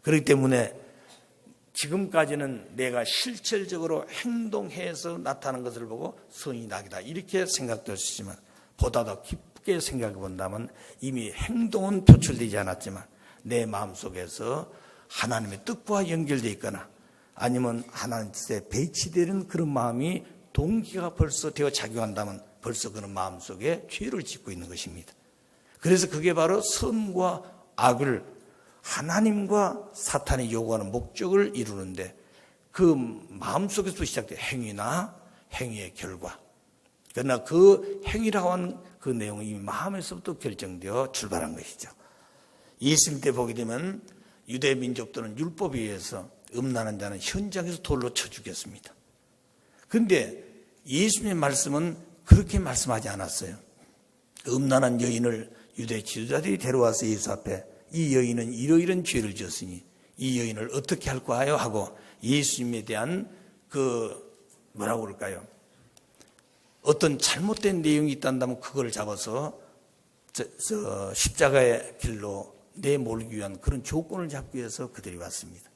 그렇기 때문에 지금까지는 내가 실질적으로 행동해서 나타나는 것을 보고 선이 낙이다 이렇게 생각될 수 있지만, 보다 더 깊게 생각해 본다면 이미 행동은 표출되지 않았지만 내 마음속에서 하나님의 뜻과 연결되어 있거나 아니면 하나님 뜻에 배치되는 그런 마음이 동기가 벌써 되어 작용한다면 벌써 그런 마음속에 죄를 짓고 있는 것입니다. 그래서 그게 바로 선과 악을 하나님과 사탄이 요구하는 목적을 이루는데 그 마음속에서 시작된 행위나 행위의 결과, 그러나 그 행위라고 하는 그 내용은 이미 마음에서부터 결정되어 출발한 것이죠. 예수님 때 보게 되면 유대 민족들은 율법에 의해서 음란한 자는 현장에서 돌로 쳐 죽였습니다. 그런데 예수님의 말씀은 그렇게 말씀하지 않았어요. 음란한 여인을 유대 지도자들이 데려와서 예수 앞에 이 여인은 이러이러한 죄를 지었으니 이 여인을 어떻게 할 거하여 하고 예수님에 대한 뭐라고 그럴까요? 어떤 잘못된 내용이 있다면 그걸 잡아서 십자가의 길로 내몰기 위한 그런 조건을 잡기 위해서 그들이 왔습니다.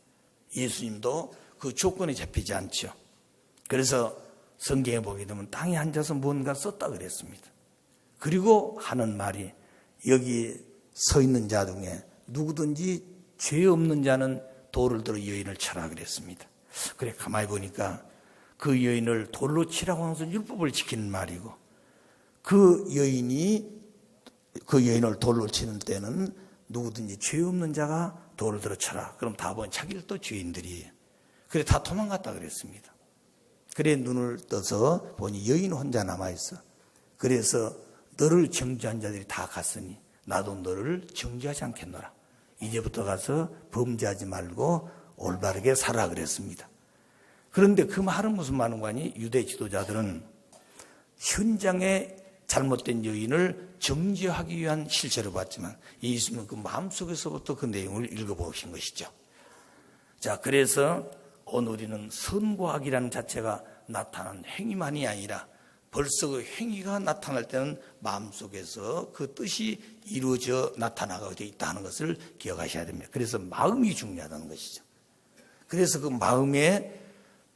예수님도 그 조건에 잡히지 않죠. 그래서 성경에 보게 되면 땅에 앉아서 뭔가 썼다 그랬습니다. 그리고 하는 말이 여기 서 있는 자 중에 누구든지 죄 없는 자는 돌을 들어 여인을 쳐라 그랬습니다. 그래 가만히 보니까 그 여인을 돌로 치라고 하는 것은 율법을 지키는 말이고 그 여인을 돌로 치는 때는 누구든지 죄 없는 자가 돌을 들어 쳐라. 그럼 다 보면 자기를 또 죄인들이에요. 그래 다 도망갔다 그랬습니다. 그래 눈을 떠서 보니 여인 혼자 남아있어. 그래서 너를 정죄한 자들이 다 갔으니 나도 너를 정죄하지 않겠노라. 이제부터 가서 범죄하지 말고 올바르게 살아 그랬습니다. 그런데 그 말은 무슨 말인가니 유대 지도자들은 현장에 잘못된 여인을 정죄하기 위한 실체를 봤지만 예수님은 그 마음속에서부터 그 내용을 읽어보신 것이죠. 자, 그래서 오늘 우리는 선과 악이라는 자체가 나타난 행위만이 아니라 벌써 그 행위가 나타날 때는 마음속에서 그 뜻이 이루어져 나타나게 되어 있다는 것을 기억하셔야 됩니다. 그래서 마음이 중요하다는 것이죠. 그래서 그 마음의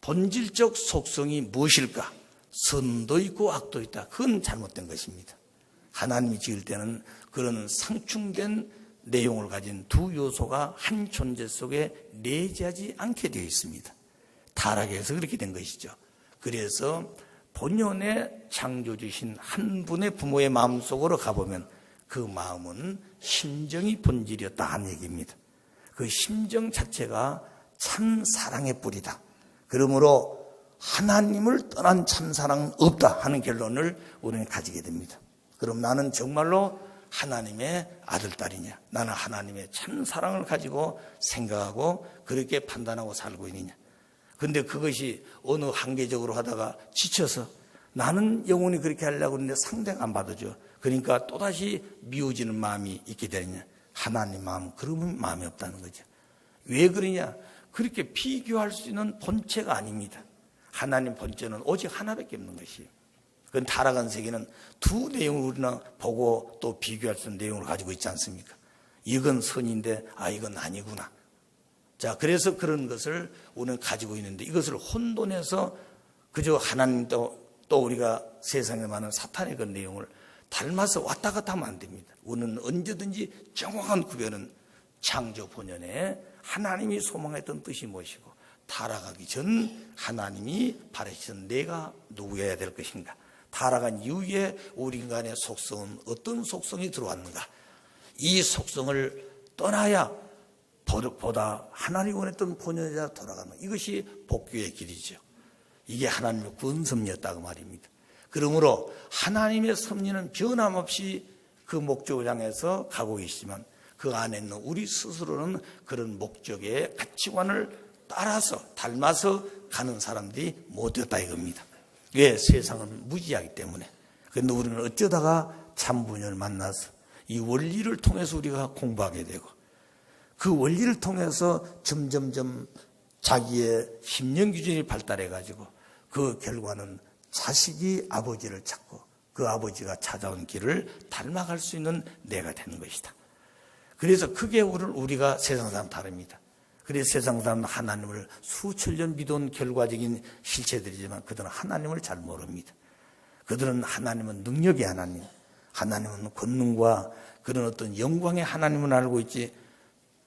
본질적 속성이 무엇일까? 선도 있고 악도 있다. 그건 잘못된 것입니다. 하나님이 지을 때는 그런 상충된 내용을 가진 두 요소가 한 존재 속에 내재하지 않게 되어 있습니다. 타락해서 그렇게 된 것이죠. 그래서 본연의 창조주신 한 분의 부모의 마음속으로 가보면 그 마음은 심정이 본질이었다 하는 얘기입니다. 그 심정 자체가 참 사랑의 뿌리다. 그러므로 하나님을 떠난 참사랑은 없다 하는 결론을 우리는 가지게 됩니다. 그럼 나는 정말로 하나님의 아들, 딸이냐? 나는 하나님의 참사랑을 가지고 생각하고 그렇게 판단하고 살고 있느냐? 근데 그것이 어느 한계적으로 하다가 지쳐서 나는 영원히 그렇게 하려고 하는데 상대가 안 받아줘. 그러니까 또다시 미워지는 마음이 있게 되느냐? 하나님 마음, 그런 마음이 없다는 거죠. 왜 그러냐? 그렇게 비교할 수 있는 본체가 아닙니다. 하나님 본체는 오직 하나밖에 없는 것이에요. 그건 타락한 세계는 두 내용을 우리는 보고 또 비교할 수 있는 내용을 가지고 있지 않습니까? 이건 선인데 이건 아니구나. 자, 그래서 그런 것을 우리는 가지고 있는데 이것을 혼돈해서 그저 하나님도 또 우리가 세상에 많은 사탄의 그 내용을 닮아서 왔다 갔다 하면 안 됩니다. 우리는 언제든지 정확한 구별은 창조 본연에 하나님이 소망했던 뜻이 무엇이고 타락하기 전 하나님이 바라시던 내가 누구여야 될 것인가. 타락한 이후에 우리 인간의 속성은 어떤 속성이 들어왔는가. 이 속성을 떠나야 보다 하나님이 원했던 본연에 돌아가는 이것이 복귀의 길이죠. 이게 하나님의 구원 섭리였다고 말입니다. 그러므로 하나님의 섭리는 변함없이 그 목적을 향해서 가고 있지만 그 안에 있는 우리 스스로는 그런 목적의 가치관을 따라서 닮아서 가는 사람들이 못 되었다 이겁니다. 왜? 세상은 무지하기 때문에. 그런데 우리는 어쩌다가 참분을 만나서 이 원리를 통해서 우리가 공부하게 되고 그 원리를 통해서 점점점 자기의 심령 기준이 발달해 가지고 그 결과는 자식이 아버지를 찾고 그 아버지가 찾아온 길을 닮아갈 수 있는 내가 되는 것이다. 그래서 크게 우리가 세상 사람 다릅니다. 그래서 세상 사람은 하나님을 수천 년 믿어온 결과적인 실체들이지만 그들은 하나님을 잘 모릅니다. 그들은 하나님은 능력의 하나님, 하나님은 권능과 그런 어떤 영광의 하나님을 알고 있지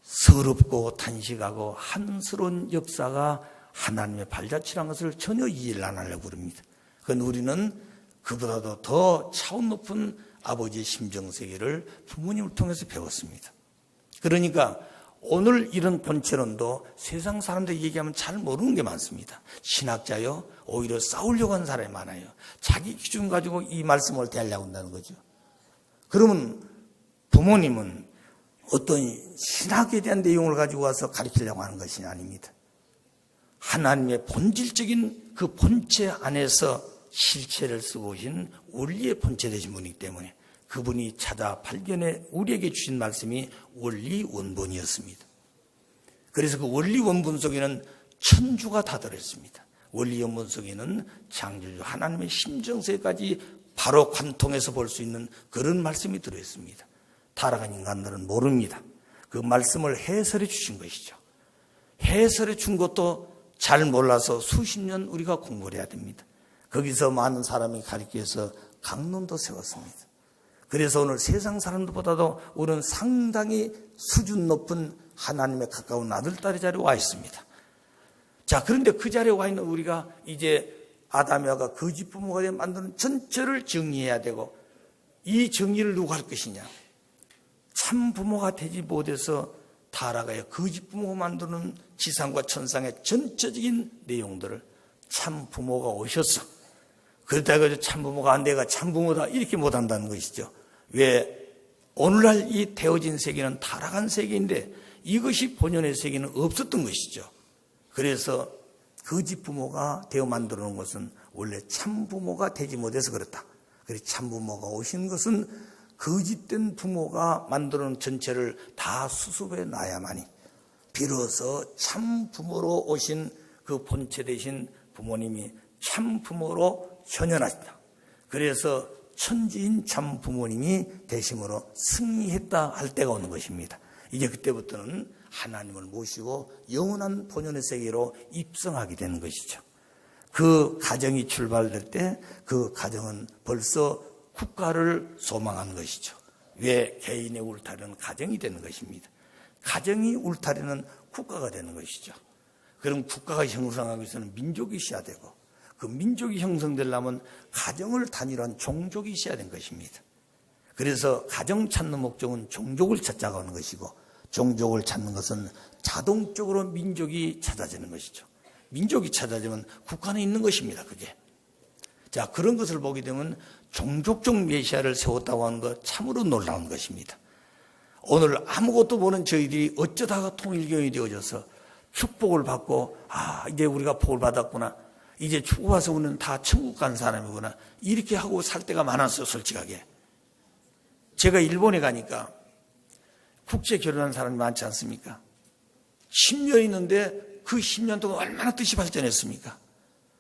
서럽고 탄식하고 한스러운 역사가 하나님의 발자취라는 것을 전혀 이해를 안 하려고 그럽니다. 그건 우리는 그보다도 더 차원 높은 아버지의 심정세계를 부모님을 통해서 배웠습니다. 그러니까 오늘 이런 본체론도 세상 사람들 얘기하면 잘 모르는 게 많습니다. 신학자요, 오히려 싸우려고 하는 사람이 많아요. 자기 기준 가지고 이 말씀을 대하려고 한다는 거죠. 그러면 부모님은 어떤 신학에 대한 내용을 가지고 와서 가르치려고 하는 것이 아닙니다. 하나님의 본질적인 그 본체 안에서 실체를 쓰고 오신 원리의 본체 되신 분이기 때문에 그분이 찾아 발견해 우리에게 주신 말씀이 원리 원본이었습니다. 그래서 그 원리 원본 속에는 천주가 다 들어있습니다. 원리 원본 속에는 창조주 하나님의 심정세까지 바로 관통해서 볼 수 있는 그런 말씀이 들어있습니다. 타락한 인간들은 모릅니다. 그 말씀을 해설해 주신 것이죠. 해설해 준 것도 잘 몰라서 수십 년 우리가 공부를 해야 됩니다. 거기서 많은 사람이 가르쳐서 강론도 세웠습니다. 그래서 오늘 세상 사람들보다도 우리는 상당히 수준 높은 하나님에 가까운 아들, 딸의 자리에 와 있습니다. 자, 그런데 그 자리에 와 있는 우리가 이제 아담과 거짓 부모가 되어 만드는 전체를 정리해야 되고, 이 정리를 누가 할 것이냐? 참 부모가 되지 못해서 타락하여 거짓 부모가 만드는 지상과 천상의 전체적인 내용들을 참 부모가 오셔서, 그러다가 참 부모가 내가 참 부모다 이렇게 못한다는 것이죠. 왜? 오늘날 이 되어진 세계는 타락한 세계인데 이것이 본연의 세계는 없었던 것이죠. 그래서 거짓 부모가 되어 만들어 놓은 것은 원래 참 부모가 되지 못해서 그렇다. 그래서 참 부모가 오신 것은 거짓된 부모가 만들어 놓은 전체를 다 수습해 놔야만이 비로소 참 부모로 오신 그 본체 되신 부모님이 참 부모로 현현하신다. 그래서 천지인 참 부모님이 되심으로 승리했다 할 때가 오는 것입니다. 이제 그때부터는 하나님을 모시고 영원한 본연의 세계로 입성하게 되는 것이죠. 그 가정이 출발될 때 그 가정은 벌써 국가를 소망하는 것이죠. 왜? 개인의 울타리는 가정이 되는 것입니다. 가정이 울타리는 국가가 되는 것이죠. 그럼 국가가 형성하기 위해서는 민족이 있어야 되고, 그 민족이 형성되려면 가정을 단일한 종족이 있어야 되는 것입니다. 그래서 가정 찾는 목적은 종족을 찾자가 하는 것이고, 종족을 찾는 것은 자동적으로 민족이 찾아지는 것이죠. 민족이 찾아지면 국가는 있는 것입니다. 그게. 자, 그런 것을 보게 되면 종족적 메시아를 세웠다고 하는 것 참으로 놀라운 것입니다. 오늘 아무것도 모르는 저희들이 어쩌다가 통일교회이 되어져서 축복을 받고, 이제 우리가 복을 받았구나, 이제 죽고 와서 우리는 다 천국 간 사람이구나, 이렇게 하고 살 때가 많았어요. 솔직하게 제가 일본에 가니까 국제 결혼한 사람이 많지 않습니까? 10년 있는데 그 10년 동안 얼마나 뜻이 발전했습니까?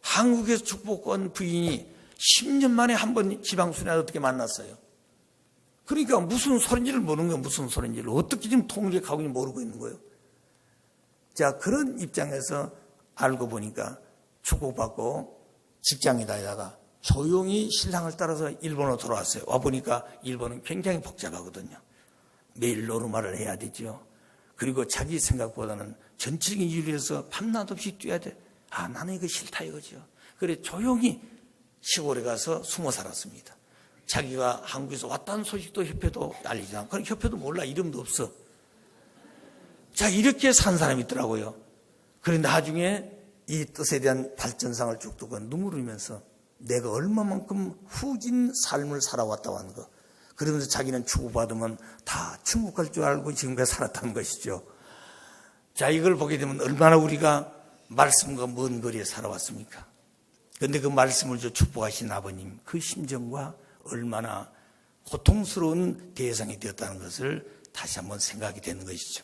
한국에서 축복권 부인이 10년 만에 한 번 지방순회를 어떻게 만났어요? 그러니까 무슨 소린지를 모르는 거예요. 무슨 소린지를 어떻게 지금 통일에 가고 있는지 모르고 있는 거예요. 자, 그런 입장에서 알고 보니까 축복받고 직장에 다니다가 조용히 신랑을 따라서 일본으로 돌아왔어요. 와보니까 일본은 굉장히 복잡하거든요. 매일 노르마를 해야 되죠. 그리고 자기 생각보다는 전체적인 일을 위해서 밤낮 없이 뛰어야 돼. 나는 이거 싫다 이거죠. 그래 조용히 시골에 가서 숨어 살았습니다. 자기가 한국에서 왔다는 소식도 협회도 알리지 않고, 그럼 협회도 몰라, 이름도 없어. 자, 이렇게 산 사람이 있더라고요. 그래 나중에 이 뜻에 대한 발전상을 쭉 두고 눈물을 흘리면서 내가 얼마만큼 후진 삶을 살아왔다고 하는 거. 그러면서 자기는 축복받으면 다 천국 갈 줄 알고 지금까지 살았다는 것이죠. 자, 이걸 보게 되면 얼마나 우리가 말씀과 먼 거리에 살아왔습니까? 그런데 그 말씀을 줘 축복하신 아버님, 그 심정과 얼마나 고통스러운 대상이 되었다는 것을 다시 한번 생각이 되는 것이죠.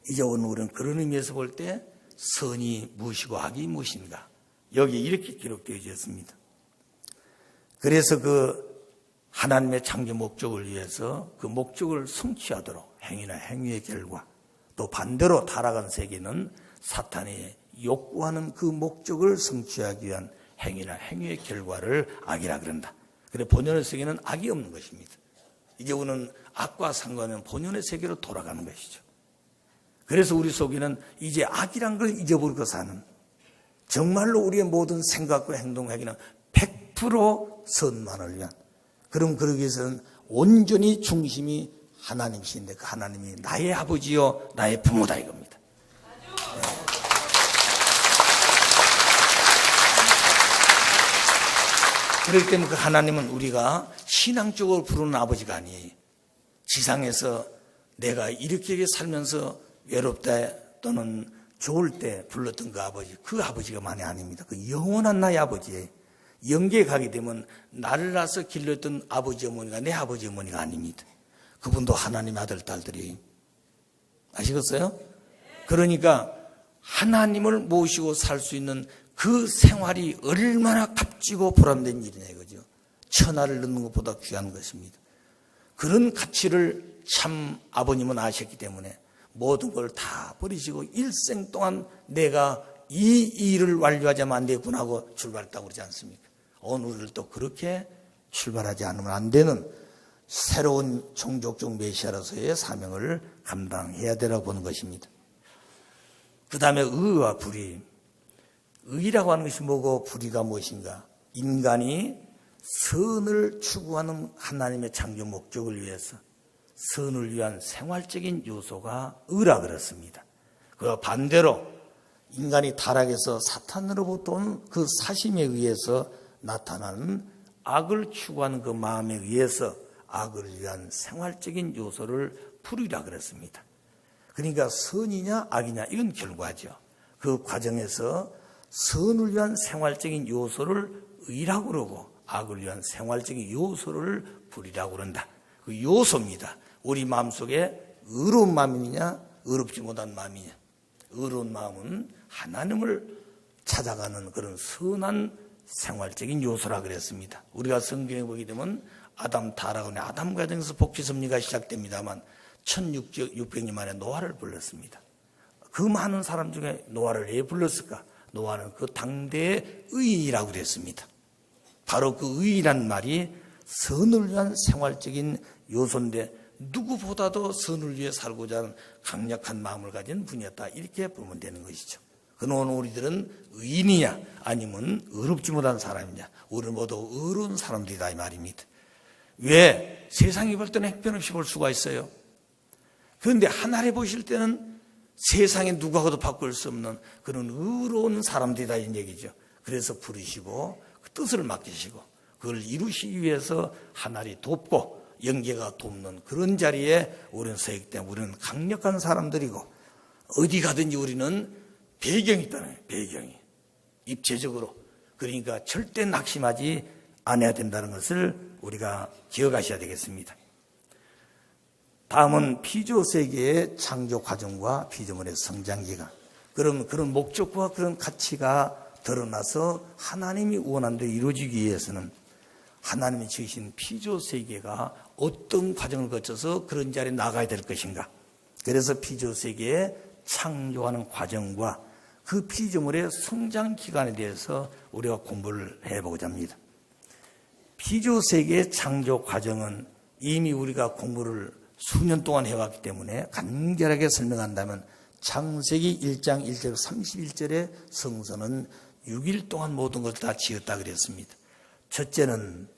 이제 오늘 우리는 그런 의미에서 볼 때 선이 무엇이고 악이 무엇인가, 여기 이렇게 기록되어 있습니다. 그래서 그 하나님의 창조 목적을 위해서 그 목적을 성취하도록 행위나 행위의 결과, 또 반대로 타락한 세계는 사탄이 욕구하는 그 목적을 성취하기 위한 행위나 행위의 결과를 악이라 그런다. 그래 본연의 세계는 악이 없는 것입니다. 이제 우리는 악과 상관없는 본연의 세계로 돌아가는 것이죠. 그래서 우리 속에는 이제 악이란 걸 잊어버리고 사는, 정말로 우리의 모든 생각과 행동, 행위는 100% 선만을 위한, 그럼 그러기 위해서는 온전히 중심이 하나님이신데 그 하나님이 나의 아버지요 나의 부모다 이겁니다. 그렇기 때문에 그 하나님은 우리가 신앙적으로 부르는 아버지가 아니에요. 지상에서 내가 이렇게 살면서 외롭다 또는 좋을 때 불렀던 그 아버지가 만이 아닙니다. 그 영원한 나의 아버지예요. 영계에 가게 되면 나를 낳아서 길렀던 아버지 어머니가 내 아버지 어머니가 아닙니다. 그분도 하나님의 아들 딸들이 아시겠어요? 그러니까 하나님을 모시고 살 수 있는 그 생활이 얼마나 값지고 보람된 일이냐 이거죠. 천하를 넣는 것보다 귀한 것입니다. 그런 가치를 참 아버님은 아셨기 때문에 모든 걸 다 버리시고 일생 동안 내가 이 일을 완료하자면 안 되겠구나 하고 출발했다고 그러지 않습니까? 오늘을 또 그렇게 출발하지 않으면 안 되는 새로운 종족적 메시아로서의 사명을 감당해야 되라고 보는 것입니다. 그 다음에 의와 불의. 의라고 하는 것이 뭐고 불의가 무엇인가? 인간이 선을 추구하는 하나님의 창조 목적을 위해서 선을 위한 생활적인 요소가 의라 그렇습니다. 그 반대로 인간이 타락해서 사탄으로부터 온 그 사심에 의해서 나타나는 악을 추구하는 그 마음에 의해서 악을 위한 생활적인 요소를 불의라 그랬습니다. 그러니까 선이냐 악이냐 이건 결과죠. 그 과정에서 선을 위한 생활적인 요소를 의라고 그러고 악을 위한 생활적인 요소를 불의라고 그런다. 그 요소입니다. 우리 마음속에 의로운 마음이냐 의롭지 못한 마음이냐. 의로운 마음은 하나님을 찾아가는 그런 선한 생활적인 요소라 그랬습니다. 우리가 성경에 보게 되면 아담 타락은 아담 가정에서 복지 섭리가 시작됩니다만 1600년 만에 노아를 불렀습니다. 그 많은 사람 중에 노아를 왜 불렀을까? 노아는 그 당대의 의인이라고 그랬습니다. 바로 그 의인이란 말이 선을 위한 생활적인 요소인데 누구보다도 선을 위해 살고자 하는 강력한 마음을 가진 분이었다. 이렇게 보면 되는 것이죠. 그러나 우리들은 의인이냐 아니면 의롭지 못한 사람이냐. 우리는 모두 의로운 사람들이다 이 말입니다. 왜? 세상이 볼 때는 형편없이 볼 수가 있어요. 그런데 하나님 보실 때는 세상에 누구하고도 바꿀 수 없는 그런 의로운 사람들이다 이런 얘기죠. 그래서 부르시고 그 뜻을 맡기시고 그걸 이루시기 위해서 하나님이 돕고 영계가 돕는 그런 자리에 우리는 서 있기 때문에 우리는 강력한 사람들이고 어디 가든지 우리는 배경이 있다는 배경이 입체적으로 그러니까 절대 낙심하지 않아야 된다는 것을 우리가 기억하셔야 되겠습니다. 다음은 피조세계의 창조 과정과 피조물의 성장 기간. 그런 목적과 그런 가치가 드러나서 하나님이 원한 대로 이루어지기 위해서는 하나님이 지으신 피조세계가 어떤 과정을 거쳐서 그런 자리에 나가야 될 것인가. 그래서 피조세계의 창조하는 과정과 그 피조물의 성장 기간에 대해서 우리가 공부를 해보고자 합니다. 피조세계의 창조 과정은 이미 우리가 공부를 수년 동안 해왔기 때문에 간결하게 설명한다면 창세기 1장 1절 31절의 성서는 6일 동안 모든 걸 다 지었다 그랬습니다. 첫째는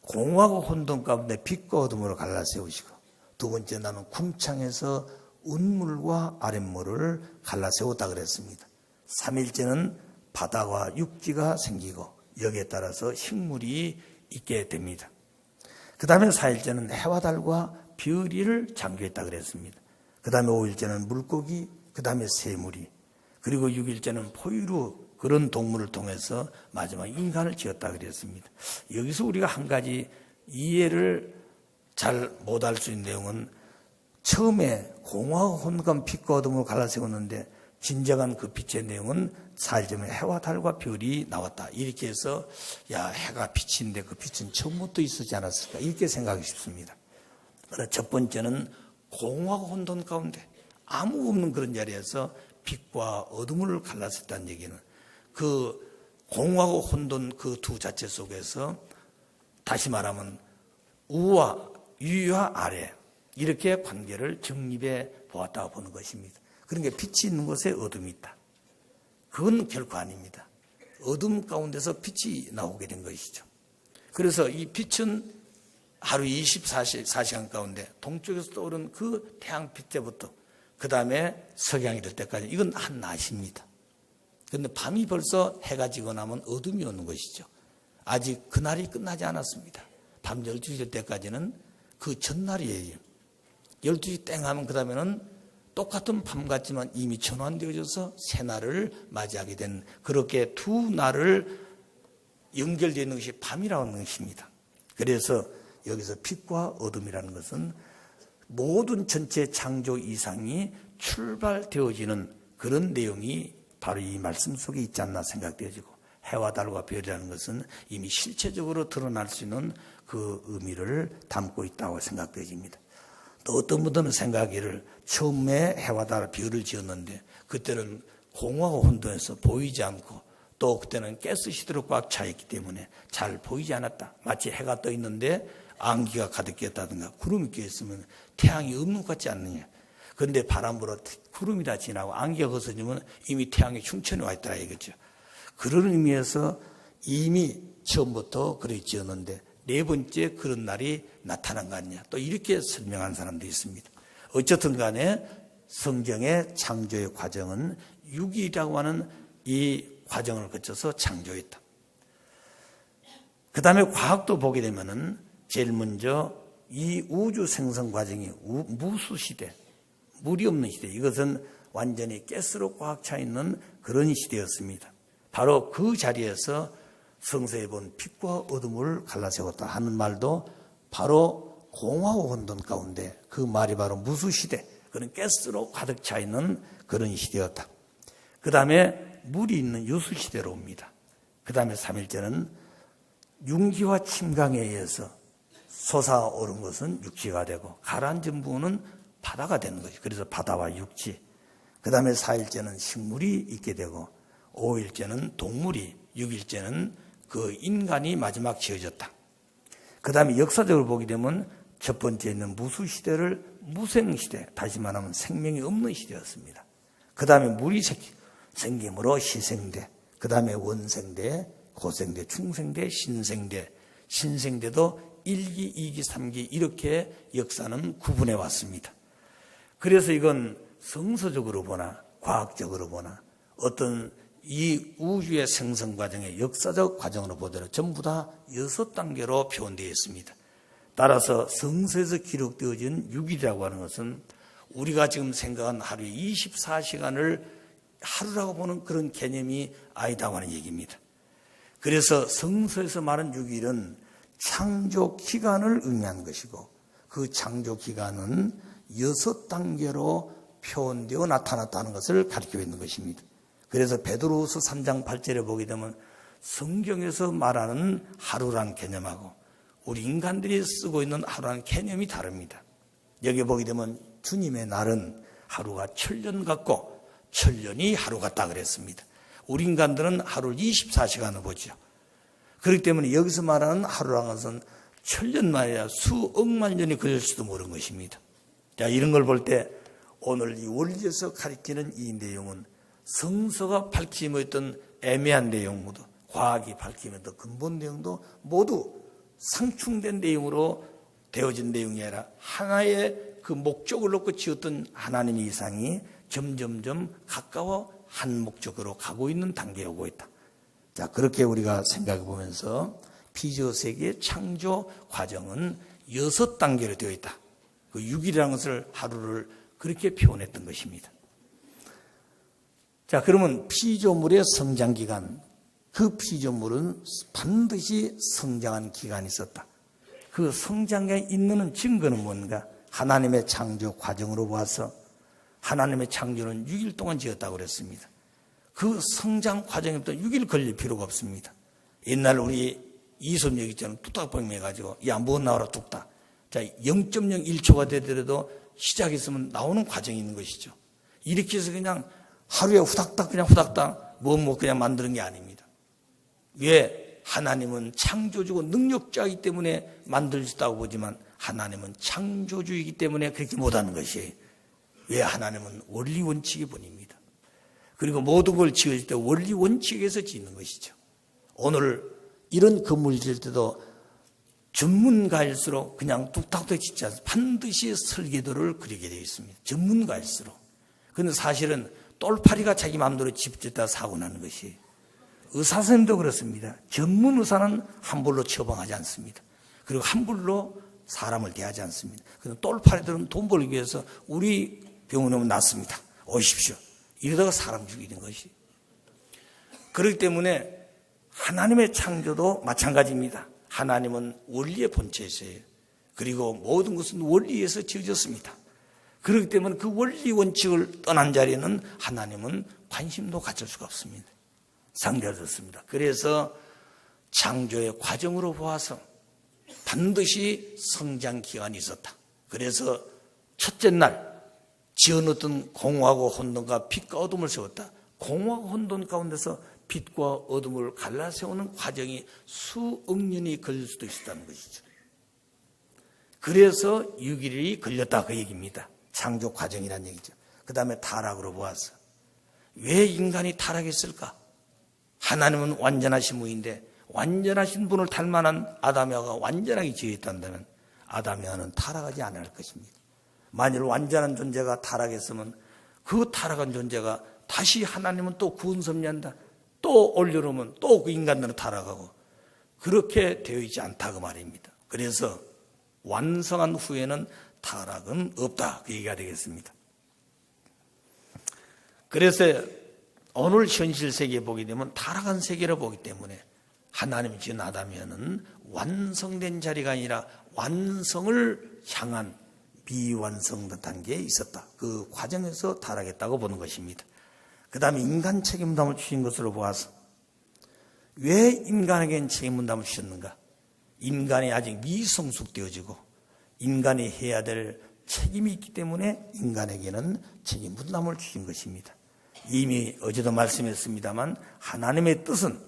공하고 혼돈 가운데 빛과 어둠으로 갈라세우시고 두 번째 나는 궁창에서 운물과 아랫물을 갈라세웠다 그랬습니다. 3일째는 바다와 육지가 생기고 여기에 따라서 식물이 있게 됩니다. 그 다음에 4일째는 해와 달과 별이를 창조했다 그랬습니다. 그 다음에 5일째는 물고기, 그 다음에 새물이, 그리고 6일째는 포유류 그런 동물을 통해서 마지막 인간을 지었다 그랬습니다. 여기서 우리가 한 가지 이해를 잘 못할 수 있는 내용은 처음에 공하고 혼과 빛과 어둠으로 갈라세웠는데 진정한 그 빛의 내용은 4일째는 해와 달과 별이 나왔다. 이렇게 해서 야 해가 빛인데 그 빛은 처음부터 있었지 않았을까 이렇게 생각하기 쉽습니다. 그러나 첫 번째는 공하고 혼돈 가운데 아무 없는 그런 자리에서 빛과 어둠을 갈라섰다는 얘기는 그 공하고 혼돈 그 두 자체 속에서 다시 말하면 우와 위와 아래 이렇게 관계를 정립해 보았다고 보는 것입니다. 그러니까 빛이 있는 곳에 어둠이 있다. 그건 결코 아닙니다. 어둠 가운데서 빛이 나오게 된 것이죠. 그래서 이 빛은 하루 24시간 가운데 동쪽에서 떠오른 그 태양빛 때부터 그 다음에 석양이 될 때까지 이건 한 낮입니다. 그런데 밤이 벌써 해가 지고 나면 어둠이 오는 것이죠. 아직 그날이 끝나지 않았습니다. 밤 12시 될 때까지는 그 전날이에요. 12시 땡 하면 그 다음에는 똑같은 밤 같지만 이미 전환되어져서 새날을 맞이하게 된, 그렇게 두 날을 연결되어 있는 것이 밤이라고 하는 것입니다. 그래서 여기서 빛과 어둠이라는 것은 모든 전체 창조 이상이 출발되어지는 그런 내용이 바로 이 말씀 속에 있지 않나 생각되어지고, 해와 달과 별이라는 것은 이미 실체적으로 드러날 수 있는 그 의미를 담고 있다고 생각되어집니다. 또 어떤 분들은 생각하기를 처음에 해와 달, 별을 지었는데 그때는 공허하고 혼돈해서 보이지 않고, 또 그때는 가스 시대로 꽉 차 있기 때문에 잘 보이지 않았다. 마치 해가 떠 있는데 안개가 가득 꼈다든가 구름이 껴 있으면 태양이 없는 것 같지 않느냐. 그런데 바람 불어 구름이 다 지나고 안개가 벗어지면 이미 태양이 충천히 와 있더라 이거죠. 그런 의미에서 이미 처음부터 그렇게 지었는데 네 번째 그런 날이 나타난 거 아니냐. 또 이렇게 설명한 사람도 있습니다. 어쨌든 간에 성경의 창조의 과정은 6일이라고 하는 이 과정을 거쳐서 창조했다. 그 다음에 과학도 보게 되면은 제일 먼저 이 우주 생성 과정이 무수시대, 물이 없는 시대, 이것은 완전히 가스로 꽉 차 있는 그런 시대였습니다. 바로 그 자리에서 성서에 본 빛과 어둠을 갈라세웠다 하는 말도 바로 공허하고 혼돈 가운데 그 말이 바로 무수시대, 그런 가스로 가득 차 있는 그런 시대였다. 그 다음에 물이 있는 유수시대로 옵니다. 그 다음에 3일째는 융기와 침강에 의해서 솟아오른 것은 육지가 되고 가라앉은 부분은 바다가 되는 것이죠. 그래서 바다와 육지. 그 다음에 4일째는 식물이 있게 되고 5일째는 동물이, 6일째는 그 인간이 마지막 지어졌다. 그 다음에 역사적으로 보게 되면 첫 번째는 무수시대를 무생시대, 다시 말하면 생명이 없는 시대였습니다. 그 다음에 물이 생김으로 시생대, 그 다음에 원생대, 고생대, 충생대, 신생대, 신생대도 1기, 2기, 3기 이렇게 역사는 구분해 왔습니다. 그래서 이건 성서적으로 보나 과학적으로 보나 어떤 이 우주의 생성 과정의 역사적 과정으로 보더라도 전부 다 6단계로 표현되어 있습니다. 따라서 성서에서 기록되어진 6일이라고 하는 것은 우리가 지금 생각한 하루에 24시간을 하루라고 보는 그런 개념이 아니다고 하는 얘기입니다. 그래서 성서에서 말하는 6일은 창조 기간을 의미하는 것이고 그 창조 기간은 6단계로 표현되어 나타났다는 것을 가리키고 있는 것입니다. 그래서 베드로후서 3장 8절에 보게 되면 성경에서 말하는 하루란 개념하고 우리 인간들이 쓰고 있는 하루라는 개념이 다릅니다. 여기 보게 되면 주님의 날은 하루가 천년 같고 천년이 하루 같다 그랬습니다. 우리 인간들은 하루를 24시간을 보죠. 그렇기 때문에 여기서 말하는 하루라는 것은 천년만 아니라 수억만 년이 걸릴 수도 모르는 것입니다. 자, 이런 걸 볼 때 오늘 이 원리에서 가리키는 이 내용은 성서가 밝히며 있던 애매한 내용도 과학이 밝히며 있던 근본 내용도 모두 상충된 내용으로 되어진 내용이 아니라 하나의 그 목적을 놓고 지었던 하나님의 이상이 점점점 가까워 한 목적으로 가고 있는 단계에 오고 있다. 자, 그렇게 우리가 생각해 보면서 피지어세계의 창조 과정은 6단계로 되어 있다. 그 6일이라는 것을 하루를 그렇게 표현했던 것입니다. 자, 그러면 피조물의 성장 기간, 그 피조물은 반드시 성장한 기간이 있었다. 그 성장에 있는 증거는 뭔가? 하나님의 창조 과정으로 봐서 하나님의 창조는 6일 동안 지었다고 그랬습니다. 그 성장 과정에부터 6일 걸릴 필요가 없습니다. 옛날 우리 이솜 얘기처럼 뚝딱병 해가지고 야, 뭐 나와라 뚝딱. 자, 0.01초가 되더라도 시작했으면 나오는 과정이 있는 것이죠. 이렇게 해서 그냥 하루에 후닥닥 그냥 후닥닥 뭐 그냥 만드는 게 아닙니다. 왜? 하나님은 창조주고 능력자이기 때문에 만들 수 있다고 보지만 하나님은 창조주이기 때문에 그렇게 못하는 것이에요. 왜? 하나님은 원리 원칙의 분입니다. 그리고 모든 걸 지을 때 원리 원칙에서 짓는 것이죠. 오늘 이런 건물 지을 때도 전문가일수록 그냥 뚝딱뚝딱 짓지 않습니다. 반드시 설계도를 그리게 되어 있습니다. 전문가일수록. 그런데 사실은 똘파리가 자기 마음대로 집 짓다 사고 나는 것이, 의사 선생님도 그렇습니다. 전문 의사는 함부로 처방하지 않습니다. 그리고 함부로 사람을 대하지 않습니다. 그런데 똘파리들은 돈 벌기 위해서 우리 병원에 오면 낫습니다. 오십시오. 이러다가 사람 죽이는 것이. 그렇기 때문에 하나님의 창조도 마찬가지입니다. 하나님은 원리의 본체이세요. 그리고 모든 것은 원리에서 지어졌습니다. 그렇기 때문에 그 원리 원칙을 떠난 자리에는 하나님은 관심도 가질 수가 없습니다. 상대하셨습니다. 그래서 창조의 과정으로 보아서 반드시 성장 기간이 있었다. 그래서 첫째 날 지어놓던 공하고 혼돈과 빛과 어둠을 세웠다. 공하고 혼돈 가운데서 빛과 어둠을 갈라 세우는 과정이 수억 년이 걸릴 수도 있었다는 것이죠. 그래서 6일이 걸렸다 그 얘기입니다. 창조 과정이라는 얘기죠. 그 다음에 타락으로 보아서 왜 인간이 타락했을까? 하나님은 완전하신 분인데 완전하신 분을 닮아난 아담 하와가 완전하게 지어있다면 아담 하와는 타락하지 않을 것입니다. 만일 완전한 존재가 타락했으면 그 타락한 존재가 다시 하나님은 또 구원 섭리한다. 또 올려놓으면 또 그 인간들은 타락하고 그렇게 되어 있지 않다 그 말입니다. 그래서 완성한 후에는 타락은 없다 그 얘기가 되겠습니다. 그래서 오늘 현실 세계에 보게 되면 타락한 세계를 보기 때문에 하나님이 지은 아담이는 완성된 자리가 아니라 완성을 향한 미완성 단계에 있었다. 그 과정에서 타락했다고 보는 것입니다. 그 다음에 인간 책임분담을 주신 것으로 보아서 왜 인간에게는 책임분담을 주셨는가? 인간이 아직 미성숙되어지고 인간이 해야 될 책임이 있기 때문에 인간에게는 책임분담을 주신 것입니다. 이미 어제도 말씀했습니다만 하나님의 뜻은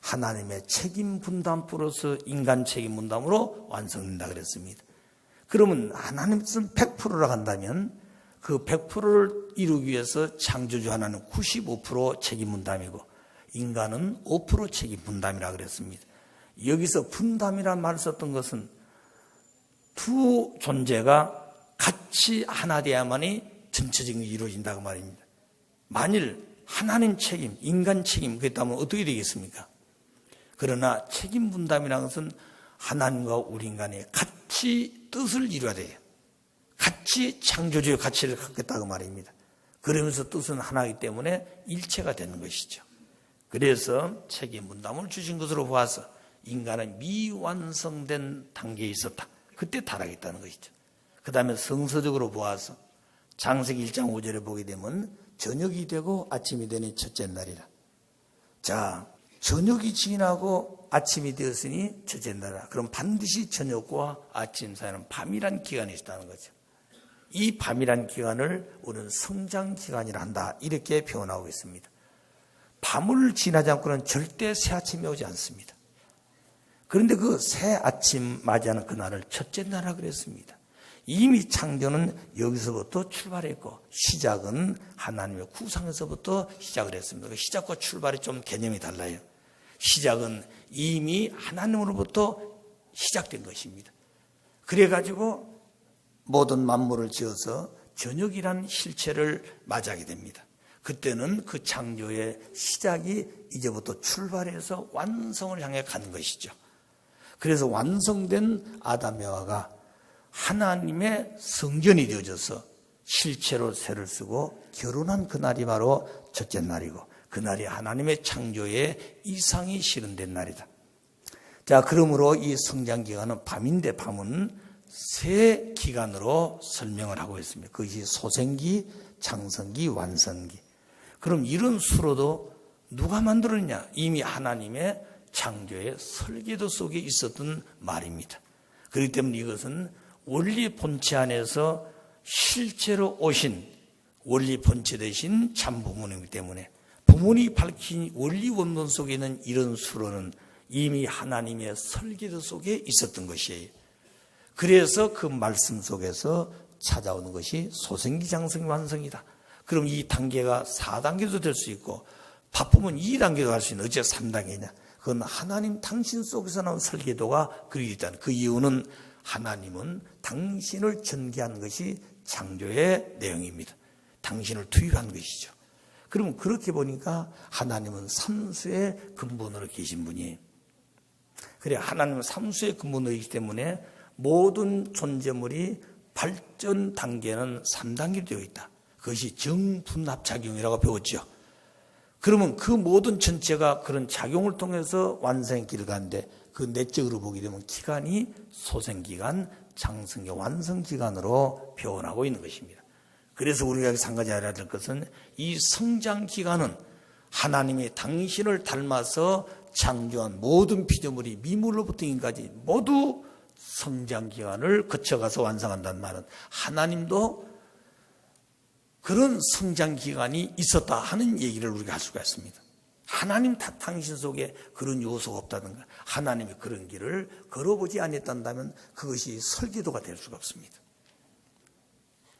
하나님의 책임분담으로서 인간 책임분담으로 완성된다 그랬습니다. 그러면 하나님의 뜻은 100%라고 한다면 그 100%를 이루기 위해서 창조주 하나는 95% 책임분담이고 인간은 5% 책임분담이라고 그랬습니다. 여기서 분담이라는 말을 썼던 것은 두 존재가 같이 하나 돼야만이 전체적인 게 이루어진다고 말입니다. 만일 하나님 책임, 인간 책임 그랬다면 어떻게 되겠습니까? 그러나 책임 분담이라는 것은 하나님과 우리 인간이 같이 뜻을 이루어야 돼요. 같이 창조주의 가치를 갖겠다고 말입니다. 그러면서 뜻은 하나이기 때문에 일체가 되는 것이죠. 그래서 책임 분담을 주신 것으로 보아서 인간은 미완성된 단계에 있었다. 그때 타락했다는 것이죠. 그 다음에 성서적으로 보아서 창세기 1장 5절에 보게 되면 저녁이 되고 아침이 되니 첫째 날이라. 자, 저녁이 지나고 아침이 되었으니 첫째 날이라. 그럼 반드시 저녁과 아침 사이는 밤이란 기간이 있다는 거죠. 이 밤이란 기간을 우리는 성장 기간이라 한다. 이렇게 표현하고 있습니다. 밤을 지나지 않고는 절대 새 아침이 오지 않습니다. 그런데 그 새 아침 맞이하는 그날을 첫째 날이라고 그랬습니다. 이미 창조는 여기서부터 출발했고 시작은 하나님의 구상에서부터 시작을 했습니다. 시작과 출발이 좀 개념이 달라요. 시작은 이미 하나님으로부터 시작된 것입니다. 그래가지고 모든 만물을 지어서 저녁이란 실체를 맞이하게 됩니다. 그때는 그 창조의 시작이 이제부터 출발해서 완성을 향해 가는 것이죠. 그래서 완성된 아담 여하가 하나님의 성전이 되어져서 실체로 새를 쓰고 결혼한 그날이 바로 첫째 날이고 그날이 하나님의 창조의 이상이 실현된 날이다. 자, 그러므로 이 성장기간은 밤인데 밤은 세 기간으로 설명을 하고 있습니다. 그것이 소생기, 창성기, 완성기. 그럼 이런 수로도 누가 만들었냐? 이미 하나님의 창조의 설계도 속에 있었던 말입니다. 그렇기 때문에 이것은 원리 본체 안에서 실제로 오신 원리 본체 되신 참 부모님이기 때문에 부모님이 밝힌 원리 원본 속에 있는 이런 수로는 이미 하나님의 설계도 속에 있었던 것이에요. 그래서 그 말씀 속에서 찾아오는 것이 소생기, 장성기, 완성이다. 그럼 이 단계가 4단계도 될 수 있고 바쁘면 2단계도 할 수 있는 어째 3단계냐. 그건 하나님 당신 속에서 나온 설계도가 그리고 있다는 그 이유는 하나님은 당신을 전개한 것이 창조의 내용입니다. 당신을 투입한 것이죠. 그러면 그렇게 보니까 하나님은 삼수의 근본으로 계신 분이에요. 그래 하나님은 삼수의 근본으로 있기 때문에 모든 존재물이 발전 단계는 3단계로 되어 있다. 그것이 정분합작용이라고 배웠죠. 그러면 그 모든 전체가 그런 작용을 통해서 완성의 길을 가는데 그 내적으로 보게 되면 기간이 소생기간, 장성기, 완성기간으로 표현하고 있는 것입니다. 그래서 우리가 한 가지 알아야 될 것은 이 성장기간은 하나님이 당신을 닮아서 창조한 모든 피조물이 미물로부터 인까지 모두 성장기간을 거쳐가서 완성한다는 말은 하나님도 그런 성장기간이 있었다 하는 얘기를 우리가 할 수가 있습니다. 하나님 당신 속에 그런 요소가 없다든가 하나님이 그런 길을 걸어보지 않았다면 그것이 설계도가 될 수가 없습니다.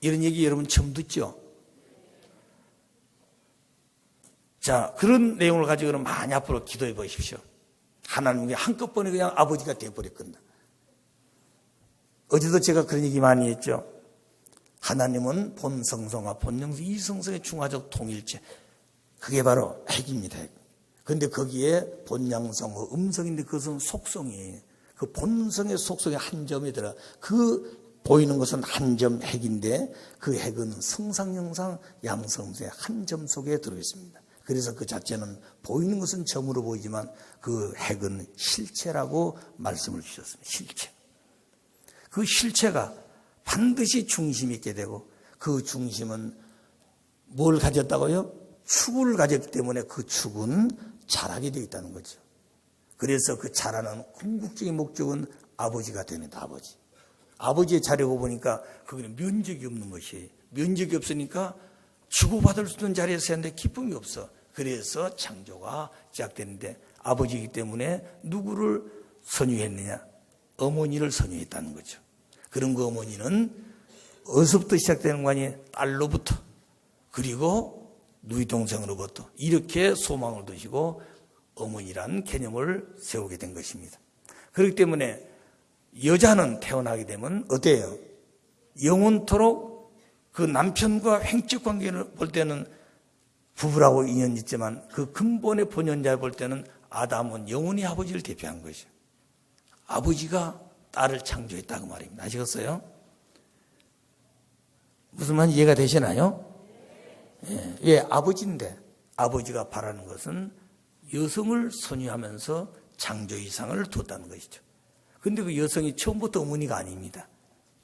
이런 얘기 여러분 처음 듣죠? 자, 그런 내용을 가지고는 많이 앞으로 기도해 보십시오. 하나님이 한꺼번에 그냥 아버지가 되어버렸거든요. 어제도 제가 그런 얘기 많이 했죠. 하나님은 본성성과 본영성, 이성성의 중화적 통일체. 그게 바로 핵입니다. 그런데 거기에 본양성과 음성인데 그것은 속성이에요. 그 본성의 속성의 한 점에 들어 그 보이는 것은 한 점 핵인데 그 핵은 성상영상 양성성의 한 점 속에 들어있습니다. 그래서 그 자체는 보이는 것은 점으로 보이지만 그 핵은 실체라고 말씀을 주셨습니다. 실체. 그 실체가 반드시 중심이 있게 되고 그 중심은 뭘 가졌다고요? 축을 가졌기 때문에 그 축은 자라게 되어 있다는 거죠. 그래서 그 자라는 궁극적인 목적은 아버지가 됩니다. 아버지. 아버지의 자리고 보니까 거기는 면적이 없는 것이 면적이 없으니까 주고받을 수 있는 자리에서 했는데 기쁨이 없어. 그래서 창조가 시작되는데 아버지이기 때문에 누구를 선유했느냐? 어머니를 선유했다는 거죠. 그런 그 어머니는 어디서부터 시작되는 거 아니에요? 딸로부터 그리고 누이 동생으로부터 이렇게 소망을 두시고 어머니라는 개념을 세우게 된 것입니다. 그렇기 때문에 여자는 태어나게 되면 어때요? 영원토록 그 남편과 횡적 관계를 볼 때는 부부라고 인연이 있지만 그 근본의 본연자를 볼 때는 아담은 영원히 아버지를 대표한 거죠. 아버지가 딸을 창조했다고 말입니다. 아시겠어요? 무슨 말인지 이해가 되시나요? 예, 예, 아버지인데 아버지가 바라는 것은 여성을 선유하면서 창조 이상을 뒀다는 것이죠. 그런데 그 여성이 처음부터 어머니가 아닙니다.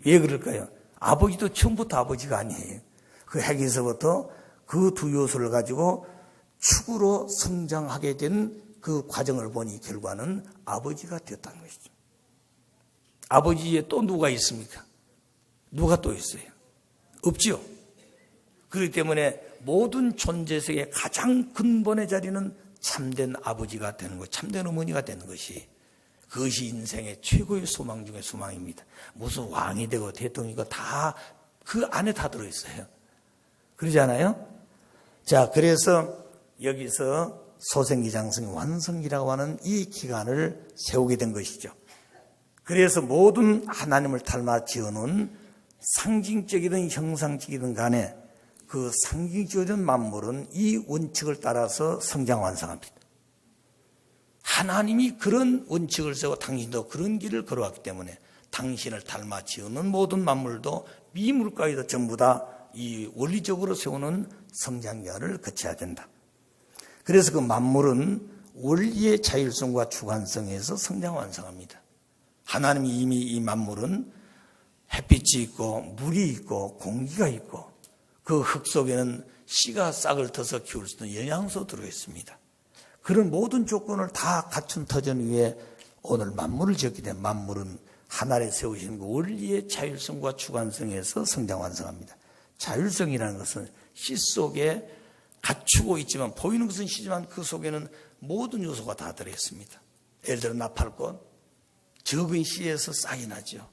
왜 그럴까요? 아버지도 처음부터 아버지가 아니에요. 그 핵에서부터 그 두 요소를 가지고 축으로 성장하게 된 그 과정을 보니 결과는 아버지가 되었다는 것이죠. 아버지에 또 누가 있습니까? 누가 또 있어요? 없지요. 그렇기 때문에 모든 존재 속의 가장 근본의 자리는 참된 아버지가 되는 것, 참된 어머니가 되는 것이 그것이 인생의 최고의 소망 중의 소망입니다. 무슨 왕이 되고 대통령이고 다 그 안에 다 들어있어요. 그러지 않아요? 자, 그래서 여기서 소생기, 장성기, 완성기라고 하는 이 기간을 세우게 된 것이죠. 그래서 모든 하나님을 닮아 지어놓은 상징적이든 형상적이든 간에 그 상징적인 만물은 이 원칙을 따라서 성장 완성합니다. 하나님이 그런 원칙을 세우고 당신도 그런 길을 걸어왔기 때문에 당신을 닮아 지어놓은 모든 만물도 미물까지도 전부 다 이 원리적으로 세우는 성장기간을 거쳐야 된다. 그래서 그 만물은 원리의 자율성과 주관성에서 성장 완성합니다. 하나님이 이미 이 만물은 햇빛이 있고 물이 있고 공기가 있고 그 흙 속에는 씨가 싹을 터서 키울 수 있는 영양소 들어있습니다. 그런 모든 조건을 다 갖춘 터전 위에 오늘 만물을 지었기 때문에 만물은 하나에 세우신 그 원리의 자율성과 주관성에서 성장 완성합니다. 자율성이라는 것은 씨 속에 갖추고 있지만 보이는 것은 씨지만 그 속에는 모든 요소가 다 들어있습니다. 예를 들어 나팔꽃 적은 씨에서 싹이 나죠.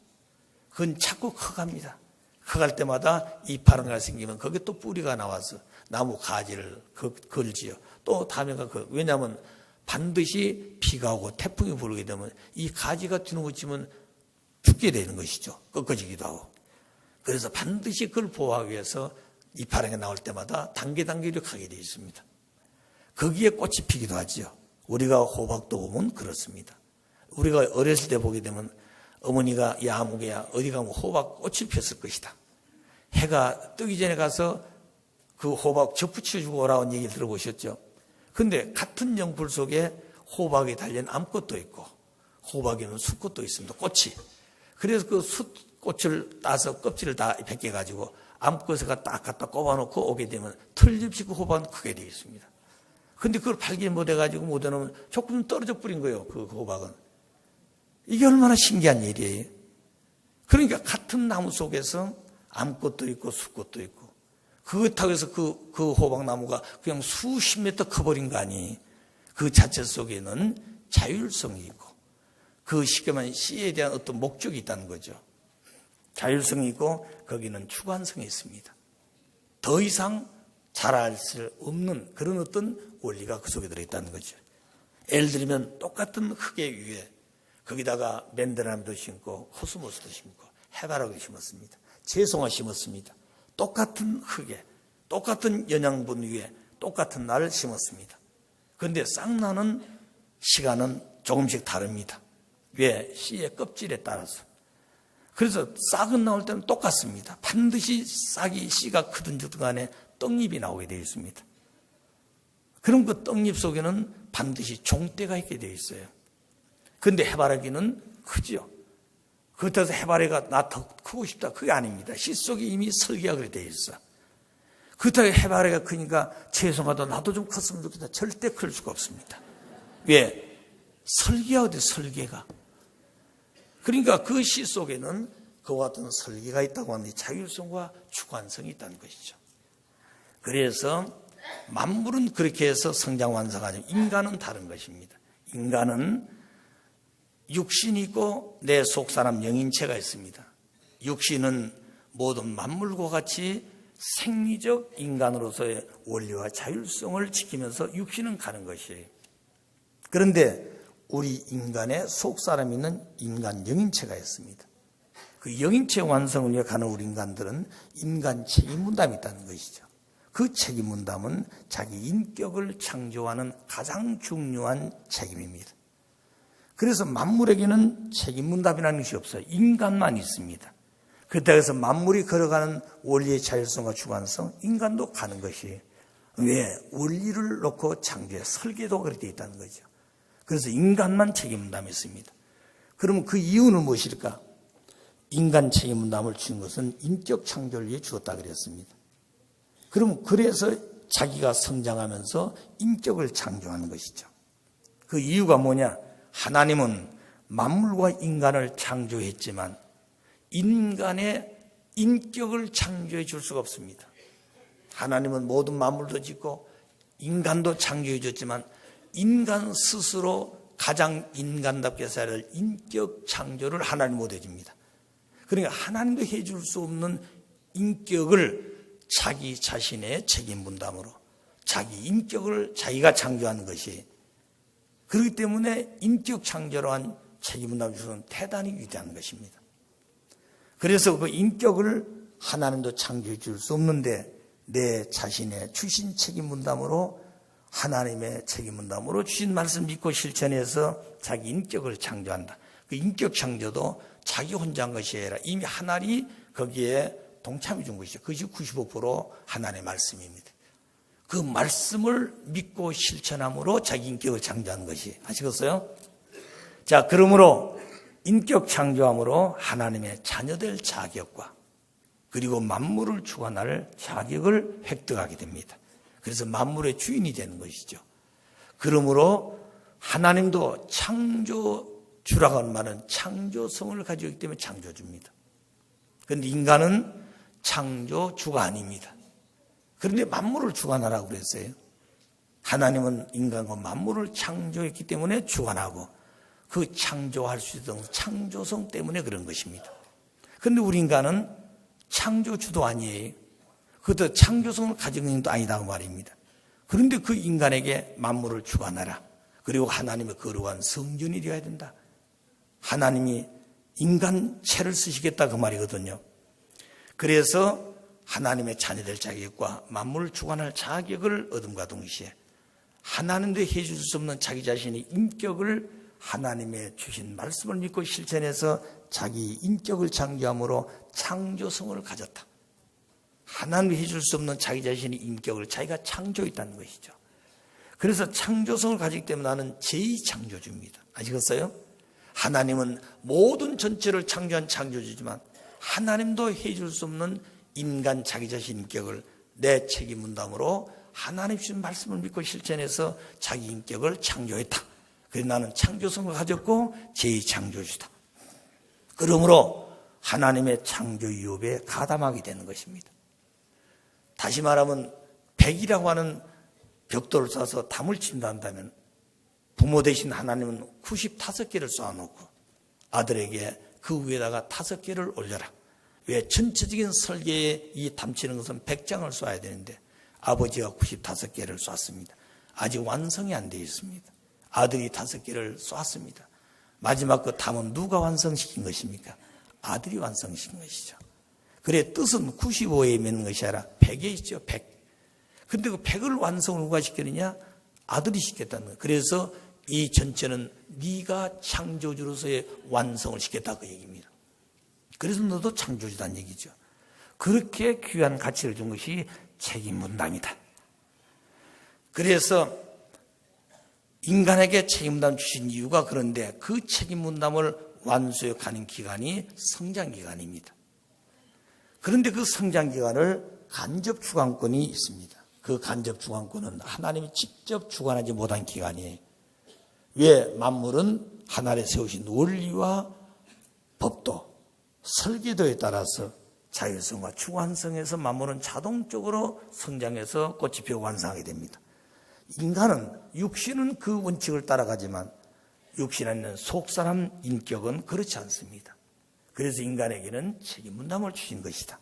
그건 자꾸 커갑니다. 커갈 때마다 이파른 가 생기면 거기에 또 뿌리가 나와서 나무 가지를 걸지요. 또 다음에 왜냐하면 반드시 비가 오고 태풍이 불게 되면 이 가지가 뒤넘어지면 죽게 되는 것이죠. 꺾어지기도 하고. 그래서 반드시 그걸 보호하기 위해서 이파리가 나올 때마다 단계 이렇게 되어 있습니다. 거기에 꽃이 피기도 하죠. 우리가 호박도 보면 그렇습니다. 우리가 어렸을 때 보게 되면 어머니가 야 아무개야 어디 가면 호박 꽃이 폈을 것이다. 해가 뜨기 전에 가서 그 호박 접붙여주고 오라는 얘기를 들어보셨죠. 근데 같은 영불 속에 호박이 달린 암꽃도 있고 호박에는 숫꽃도 있습니다. 꽃이. 그래서 그 숫꽃을 따서 껍질을 다 벗겨가지고 암꽃에가 딱 갖다 꼽아놓고 오게 되면 틀림없이 그 호박은 크게 되어 있습니다. 근데 그걸 발견 못해가지고 못해놓으면 조금 떨어져 버린 거예요. 그 호박은. 이게 얼마나 신기한 일이에요. 그러니까 같은 나무 속에서 암꽃도 있고 숫꽃도 있고 그렇다고 해서 그 호박나무가 그냥 수십 미터 커버린 거 아니. 그 자체 속에는 자율성이 있고 그 쉽게 말하면 씨에 대한 어떤 목적이 있다는 거죠. 자율성이 있고 거기는 주관성이 있습니다. 더 이상 자랄 수 없는 그런 어떤 원리가 그 속에 들어있다는 거죠. 예를 들면 똑같은 흙의 위에 거기다가 맨드라미도 심고 코스모스도 심고 해바라기도 심었습니다. 채송화 심었습니다. 똑같은 흙에 똑같은 영양분 위에 똑같은 날을 심었습니다. 그런데 싹나는 시간은 조금씩 다릅니다. 왜? 씨의 껍질에 따라서. 그래서 싹은 나올 때는 똑같습니다. 반드시 싹이 씨가 크든 죽든 간에 떡잎이 나오게 되어 있습니다. 그럼 그 떡잎 속에는 반드시 종대가 있게 되어 있어요. 그런데 해바라기는 크죠. 그렇다고 해서 해바라기가 나 더 크고 싶다. 그게 아닙니다. 씨 속에 이미 설계가 그렇게 되어 있어. 그렇다고 해바라기가 크니까 채송화도 나도 좀 컸으면 좋겠다. 절대 클 수가 없습니다. 왜? 설계가 어디 설계가. 그러니까 그 씨 속에는 그와 같은 설계가 있다고 하는데 자율성과 주관성이 있다는 것이죠. 그래서 만물은 그렇게 해서 성장 완성하죠. 인간은 다른 것입니다. 인간은 육신이 있고 내 속사람 영인체가 있습니다. 육신은 모든 만물과 같이 생리적 인간으로서의 원리와 자율성을 지키면서 육신은 가는 것이에요. 그런데 우리 인간의 속사람이 있는 인간 영인체가 있습니다. 그 영인체 완성을 위해 가는 우리 인간들은 인간 책임문담이 있다는 것이죠. 그 책임문담은 자기 인격을 창조하는 가장 중요한 책임입니다. 그래서 만물에게는 책임문답이라는 것이 없어요. 인간만 있습니다. 그렇다고 해서 만물이 걸어가는 원리의 자율성과 주관성, 인간도 가는 것이에요. 왜? 원리를 놓고 창조해 설계도가 그렇게 되어 있다는 거죠. 그래서 인간만 책임문담이 있습니다. 그러면 그 이유는 무엇일까? 인간 책임문담을 주는 것은 인격 창조를 위해 주었다 그랬습니다. 그럼 그래서 자기가 성장하면서 인격을 창조하는 것이죠. 그 이유가 뭐냐? 하나님은 만물과 인간을 창조했지만 인간의 인격을 창조해 줄 수가 없습니다. 하나님은 모든 만물도 짓고 인간도 창조해 줬지만 인간 스스로 가장 인간답게 살아야 할 인격 창조를 하나님 못 해줍니다. 그러니까 하나님도 해줄 수 없는 인격을 자기 자신의 책임 분담으로 자기 인격을 자기가 창조하는 것이, 그렇기 때문에 인격 창조로 한 책임 분담을 주는 대단히 위대한 것입니다. 그래서 그 인격을 하나님도 창조해 줄 수 없는데 내 자신의 주신 책임 분담으로, 하나님의 책임 분담으로 주신 말씀 믿고 실천해서 자기 인격을 창조한다. 그 인격 창조도 자기 혼자 한 것이 아니라 이미 하나님이 거기에 동참해 준 것이죠. 그것이 95% 하나님의 말씀입니다. 그 말씀을 믿고 실천함으로 자기 인격을 창조하는 것이, 아시겠어요? 자, 그러므로 인격 창조함으로 하나님의 자녀될 자격과 그리고 만물을 주관할 자격을 획득하게 됩니다. 그래서 만물의 주인이 되는 것이죠. 그러므로 하나님도 창조주라고 하는 말은 창조성을 가지고 있기 때문에 창조주입니다. 그런데 인간은 창조주가 아닙니다. 그런데 만물을 주관하라고 그랬어요. 하나님은 인간과 만물을 창조했기 때문에 주관하고 그 창조할 수 있는 창조성 때문에 그런 것입니다. 그런데 우리 인간은 창조주도 아니에요. 그것도 창조성을 가지고 있는 것도 아니다고 말입니다. 그런데 그 인간에게 만물을 주관하라. 그리고 하나님의 거룩한 성전이 되어야 된다. 하나님이 인간체를 쓰시겠다 그 말이거든요. 그래서 하나님의 자녀될 자격과 만물을 주관할 자격을 얻음과 동시에 하나님도 해줄 수 없는 자기 자신의 인격을 하나님의 주신 말씀을 믿고 실천해서 자기 인격을 창조함으로 창조성을 가졌다. 하나님이 해줄 수 없는 자기 자신의 인격을 자기가 창조했다는 것이죠. 그래서 창조성을 가지기 때문에 나는 제2창조주입니다. 아시겠어요? 하나님은 모든 전체를 창조한 창조주지만 하나님도 해줄 수 없는 인간 자기 자신 인격을 내 책임 분담으로 하나님 주신 말씀을 믿고 실천해서 자기 인격을 창조했다. 그래서 나는 창조성을 가졌고 제2창조주다. 그러므로 하나님의 창조 유업에 가담하게 되는 것입니다. 다시 말하면 100이라고 하는 벽돌을 쏴서 담을 친다 한다면 부모 대신 하나님은 95개를 쏴놓고 아들에게 그 위에다가 5개를 올려라. 왜? 전체적인 설계에 이 담치는 것은 100장을 쏴야 되는데 아버지가 95개를 쐈습니다. 아직 완성이 안 되어 있습니다. 아들이 5개를 쐈습니다. 마지막 그 담은 누가 완성시킨 것입니까? 아들이 완성시킨 것이죠. 그래 뜻은 95에 있는 것이 아니라 100에 있죠. 100. 근데 그 100을 완성을 누가 시켰느냐? 아들이 시켰다는 거예요. 그래서 이 전체는 네가 창조주로서의 완성을 시켰다 그 얘기입니다. 그래서 너도 창조주다는 얘기죠. 그렇게 귀한 가치를 준 것이 책임 분담이다. 그래서 인간에게 책임 분담 주신 이유가 그런데 그 책임 분담을 완수해 가는 기간이 성장 기간입니다. 그런데 그 성장 기간을 간접 주관권이 있습니다. 그 간접 주관권은 하나님이 직접 주관하지 못한 기간이에요. 왜? 만물은 하나님이 세우신 원리와 법도 설계도에 따라서 자율성과 주관성에서 만물은 자동적으로 성장해서 꽃이 피고 완성하게 됩니다. 인간은 육신은 그 원칙을 따라가지만 육신 안에 있는 속사람 인격은 그렇지 않습니다. 그래서 인간에게는 책임 분담을 주신 것이다.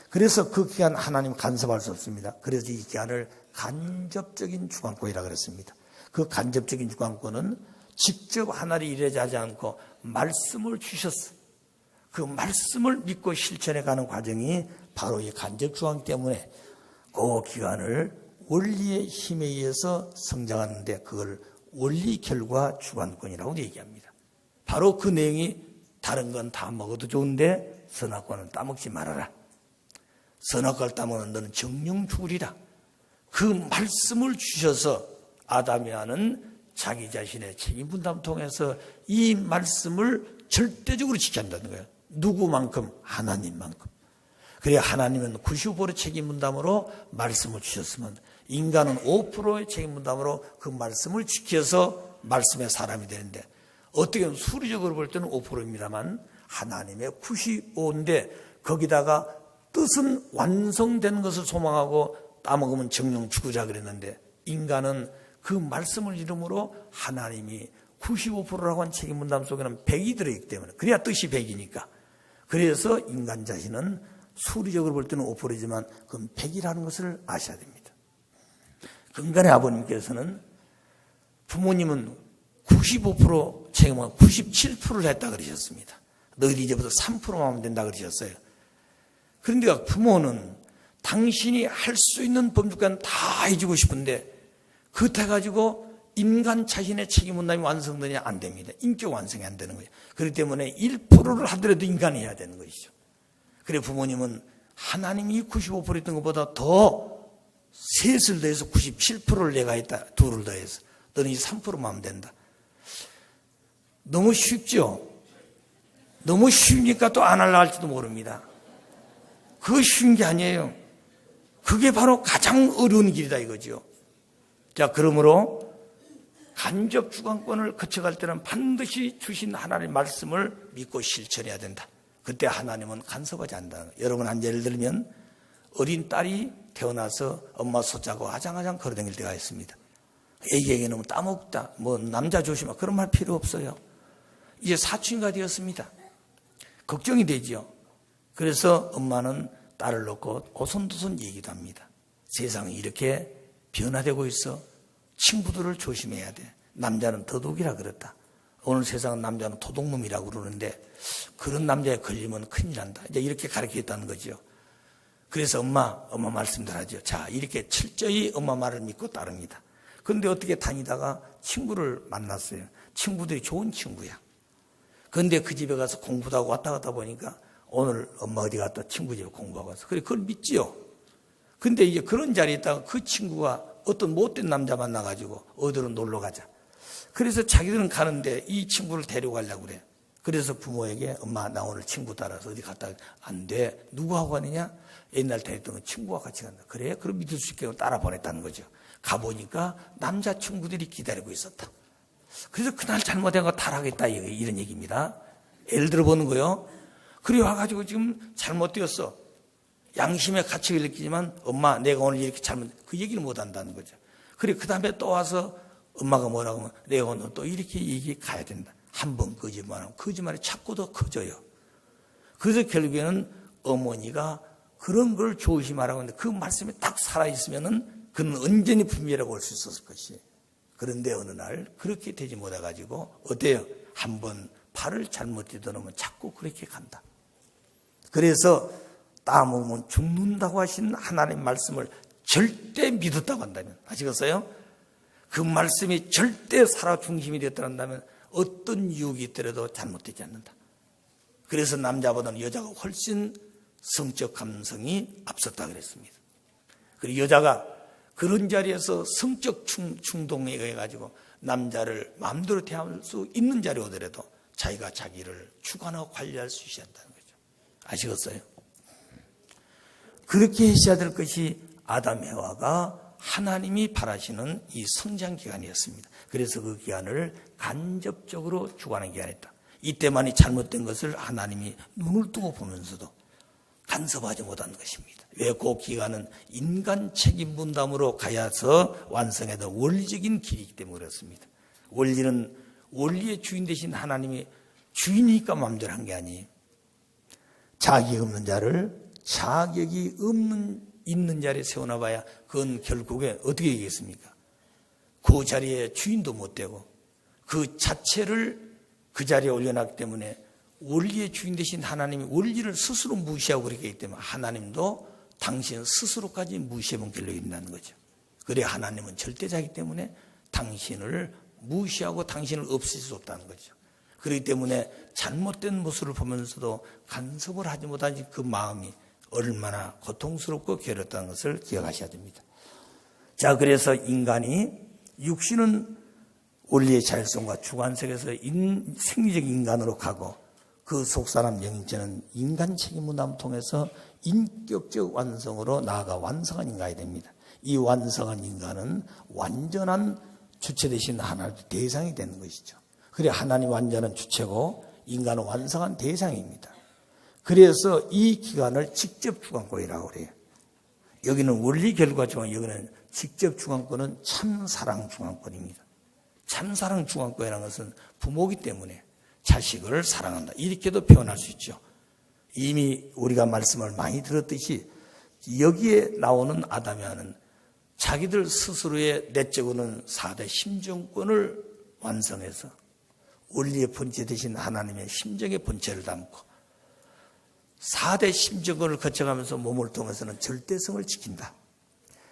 그래서 그 기간 하나님 간섭할 수 없습니다. 그래서 이 기간을 간접적인 주관권이라고 그랬습니다. 그 간접적인 주관권은 직접 하나님 일하지 하지 않고 말씀을 주셨어. 그 말씀을 믿고 실천해 가는 과정이 바로 이 간접 주관 때문에 그 기간을 원리의 힘에 의해서 성장하는데 그걸 원리 결과 주관권이라고 얘기합니다. 바로 그 내용이 다른 건 다 먹어도 좋은데 선악과는 따먹지 말아라. 선악과를 따먹는 너는 정령 죽으리라. 그 말씀을 주셔서 아담이 하는 자기 자신의 책임 분담을 통해서 이 말씀을 절대적으로 지켜야 한다는 거예요. 누구만큼? 하나님만큼. 그래야 하나님은 95% 책임 분담으로 말씀을 주셨으면 인간은 5%의 책임 분담으로 그 말씀을 지켜서 말씀의 사람이 되는데 어떻게 보면 수리적으로 볼 때는 5%입니다만 하나님의 95인데 거기다가 뜻은 완성된 것을 소망하고 따먹으면 정령 죽으자 그랬는데 인간은 그 말씀을 이름으로 하나님이 95%라고 한 책임 분담 속에는 100이 들어있기 때문에 그래야 뜻이 100이니까 그래서 인간 자신은 수리적으로 볼 때는 5%지만 그건 100이라는 것을 아셔야 됩니다. 근간의 아버님께서는 부모님은 95% 책임을 97%를 했다 그러셨습니다. 너희들 이제부터 3%만 하면 된다 그러셨어요. 그런데 부모는 당신이 할 수 있는 범주까지 다 해주고 싶은데 그렇다 가지고 인간 자신의 책임 분담이 완성되냐 안 됩니다. 인격 완성이 안 되는 거예요. 그렇기 때문에 1%를 하더라도 인간이 해야 되는 것이죠. 그래 부모님은 하나님이 95% 했던 것보다 더 셋을 더해서 97%를 내가 했다. 둘을 더해서. 너는 이 3%만 하면 된다. 너무 쉽죠? 너무 쉬우니까 또 안 하려 할지도 모릅니다. 그거 쉬운 게 아니에요. 그게 바로 가장 어려운 길이다 이거죠. 자, 그러므로 간접 주관권을 거쳐갈 때는 반드시 주신 하나님의 말씀을 믿고 실천해야 된다. 그때 하나님은 간섭하지 않는다. 여러분 한 예를 들면 어린 딸이 태어나서 엄마 손잡고 아장아장 걸어다닐 때가 있습니다. 애기에게 너무 따먹다, 남자 조심하 그런 말 필요 없어요. 이제 사춘기가 되었습니다. 걱정이 되죠. 그래서 엄마는 딸을 놓고 오손도손 얘기도 합니다. 세상이 이렇게 변화되고 있어. 친구들을 조심해야 돼. 남자는 더독이라 그랬다. 오늘 세상은 남자는 도둑놈이라고 그러는데 그런 남자에 걸리면 큰일 난다. 이제 이렇게 가르치겠다는 거죠. 그래서 엄마 말씀들 하죠. 자, 이렇게 철저히 엄마 말을 믿고 따릅니다. 그런데 어떻게 다니다가 친구를 만났어요. 친구들이 좋은 친구야. 그런데 그 집에 가서 공부도 하고 왔다 갔다 보니까 오늘 엄마 어디 갔다 친구 집에 공부하고 왔어. 그래, 그걸 믿지요. 근데 이제 그런 자리에 있다가 그 친구가 어떤 못된 남자 만나가지고 어디로 놀러 가자. 그래서 자기들은 가는데 이 친구를 데려가려고 그래. 그래서 부모에게 엄마 나 오늘 친구 따라서 어디 갔다 안 돼. 누구하고 가느냐? 옛날 다녔던 친구와 같이 간다. 그래? 그럼 믿을 수 있게 따라 보냈다는 거죠. 가보니까 남자 친구들이 기다리고 있었다. 그래서 그날 잘못한 거 타락했다 이런 얘기입니다. 예를 들어 보는 거요. 그래 와가지고 지금 잘못되었어. 양심의 가책을 느끼지만 엄마 내가 오늘 이렇게 잘못 그 얘기를 못 한다는 거죠. 그래 그 다음에 또 와서 엄마가 뭐라고 하면 내가 오늘 또 이렇게 얘기 가야 된다. 한 번 거짓말하면 거짓말이 자꾸 더 커져요. 그래서 결국에는 어머니가 그런 걸 조심하라고 하는데 그 말씀이 딱 살아있으면은 그는 언제니 분별하고 올 수 있었을 것이. 그런데 어느 날 그렇게 되지 못해가지고 어때요? 한번 팔을 잘못 뜯어놓으면 자꾸 그렇게 간다. 그래서 따먹으면 죽는다고 하신 하나님 말씀을 절대 믿었다고 한다면 아시겠어요? 그 말씀이 절대 살아 중심이 되었다 한다면 어떤 유혹이 있더라도 잘못되지 않는다. 그래서 남자보다는 여자가 훨씬 성적 감성이 앞섰다 그랬습니다. 그리고 여자가 그런 자리에서 성적 충동에 의해 가지고 남자를 마음대로 대할 수 있는 자리에 오더라도 자기가 자기를 주관하고 관리할 수 있어야 한다는 거죠. 아시겠어요? 그렇게 했어야 될 것이 아담 해와가 하나님이 바라시는 이 성장 기간이었습니다. 그래서 그 기간을 간접적으로 주관하는 기간이었다. 이때만이 잘못된 것을 하나님이 눈을 뜨고 보면서도 간섭하지 못한 것입니다. 왜 그 기간은 인간 책임 분담으로 가야서 완성해야 될 원리적인 길이기 때문에 그렇습니다. 원리는 원리의 주인 되신 하나님이 주인이니까 마음대로 한 게 아니에요. 자격이 없는 자를 자격이 있는 자리에 세워놔봐야 그건 결국에 어떻게 되겠습니까? 그 자리에 주인도 못 되고 그 자체를 그 자리에 올려놨기 때문에 원리의 주인 되신 하나님이 원리를 스스로 무시하고 그렇기 때문에 하나님도 당신 스스로까지 무시해본 길로 있다는 거죠. 그래 하나님은 절대자이기 때문에 당신을 무시하고 당신을 없앨 수 없다는 거죠. 그렇기 때문에 잘못된 모습을 보면서도 간섭을 하지 못하니 그 마음이 얼마나 고통스럽고 괴롭다는 것을 기억하셔야 됩니다. 자, 그래서 인간이 육신은 원리의 자율성과 주관성에서 생리적 인간으로 가고 그 속사람 영인체는 인간 책임문담을 통해서 인격적 완성으로 나아가 완성한 인간이 됩니다. 이 완성한 인간은 완전한 주체 되신 하나님의 대상이 되는 것이죠. 그래 하나님 완전한 주체고 인간은 완성한 대상입니다. 그래서 이 기간을 직접 주관권이라고 그래요. 여기는 원리 결과 주관, 여기는 직접 주관권은 참사랑 주관권입니다. 참사랑 주관권이라는 것은 부모이기 때문에 자식을 사랑한다. 이렇게도 표현할 수 있죠. 이미 우리가 말씀을 많이 들었듯이 여기에 나오는 아담이와는 자기들 스스로의 내적으로는 4대 심정권을 완성해서 원리의 본체 되신 하나님의 심정의 본체를 담고 4대 심정권을 거쳐가면서 몸을 통해서는 절대성을 지킨다.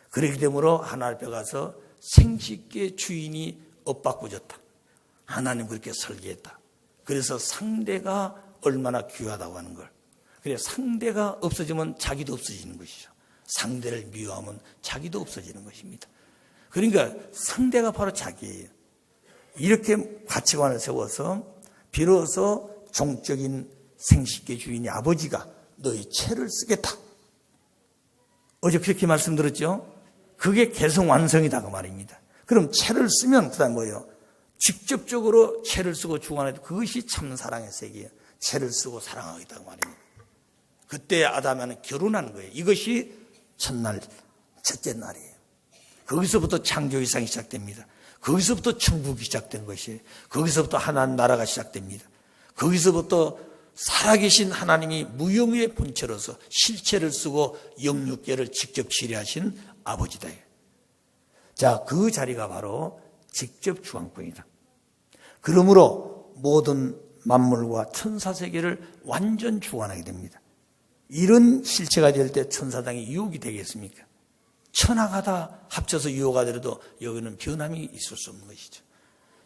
그렇기 때문에 하나님 앞에 가서 생식계 주인이 엇바꾸졌다. 하나님 그렇게 설계했다. 그래서 상대가 얼마나 귀하다고 하는 걸. 그래 상대가 없어지면 자기도 없어지는 것이죠. 상대를 미워하면 자기도 없어지는 것입니다. 그러니까 상대가 바로 자기예요. 이렇게 가치관을 세워서 비로소 종적인 생식계 주인이 아버지가 너희 채를 쓰겠다. 어제 그렇게 말씀드렸죠? 그게 개성 완성이다 그 말입니다. 그럼 채를 쓰면 그 다음 뭐예요? 직접적으로 채를 쓰고 주관해도 그것이 참 사랑의 세계예요. 채를 쓰고 사랑하겠다 그 말입니다. 그때 아담하는 결혼하는 거예요. 이것이 첫날, 첫째 날이에요. 거기서부터 창조 이상이 시작됩니다. 거기서부터 천국이 시작된 것이에요. 거기서부터 하나님 나라가 시작됩니다. 거기서부터 살아계신 하나님이 무형의 본체로서 실체를 쓰고 영육계를 직접 치료하신 아버지다. 자, 그 자리가 바로 직접 주관권이다. 그러므로 모든 만물과 천사세계를 완전 주관하게 됩니다. 이런 실체가 될 때 천사당이 유혹이 되겠습니까? 천하가 다 합쳐서 유혹하더라도 여기는 변함이 있을 수 없는 것이죠.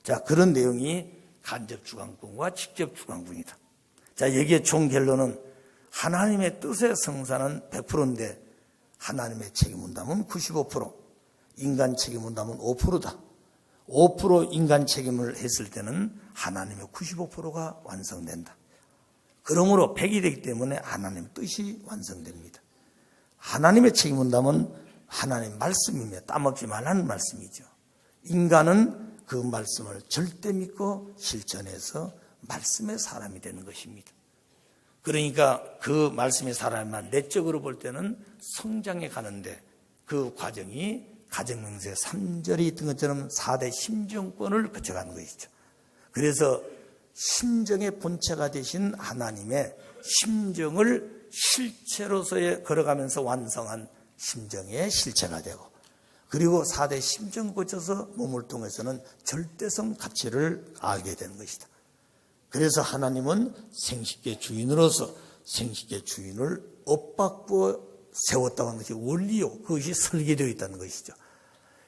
자, 그런 내용이 간접 주관권과 직접 주관권이다. 자, 여기에 총 결론은 하나님의 뜻의 성사는 100%인데 하나님의 책임 분담은 95%, 인간 책임 분담은 5%다. 5% 인간 책임을 했을 때는 하나님의 95%가 완성된다. 그러므로 100이 되기 때문에 하나님의 뜻이 완성됩니다. 하나님의 책임 분담은 하나님의 말씀이며 따먹지 말라는 말씀이죠. 인간은 그 말씀을 절대 믿고 실천해서 말씀의 사람이 되는 것입니다. 그러니까 그 말씀의 사람만 내적으로 볼 때는 성장해 가는데 그 과정이 가정명세 3절이 있던 것처럼 4대 심정권을 거쳐가는 것이죠. 그래서 심정의 본체가 되신 하나님의 심정을 실체로서의 걸어가면서 완성한 심정의 실체가 되고, 그리고 4대 심정을 거쳐서 몸을 통해서는 절대성 가치를 알게 되는 것이다. 그래서 하나님은 생식계 주인으로서 생식계 주인을 엇바꾸어 세웠다고 하는 것이 원리요, 그것이 설계되어 있다는 것이죠.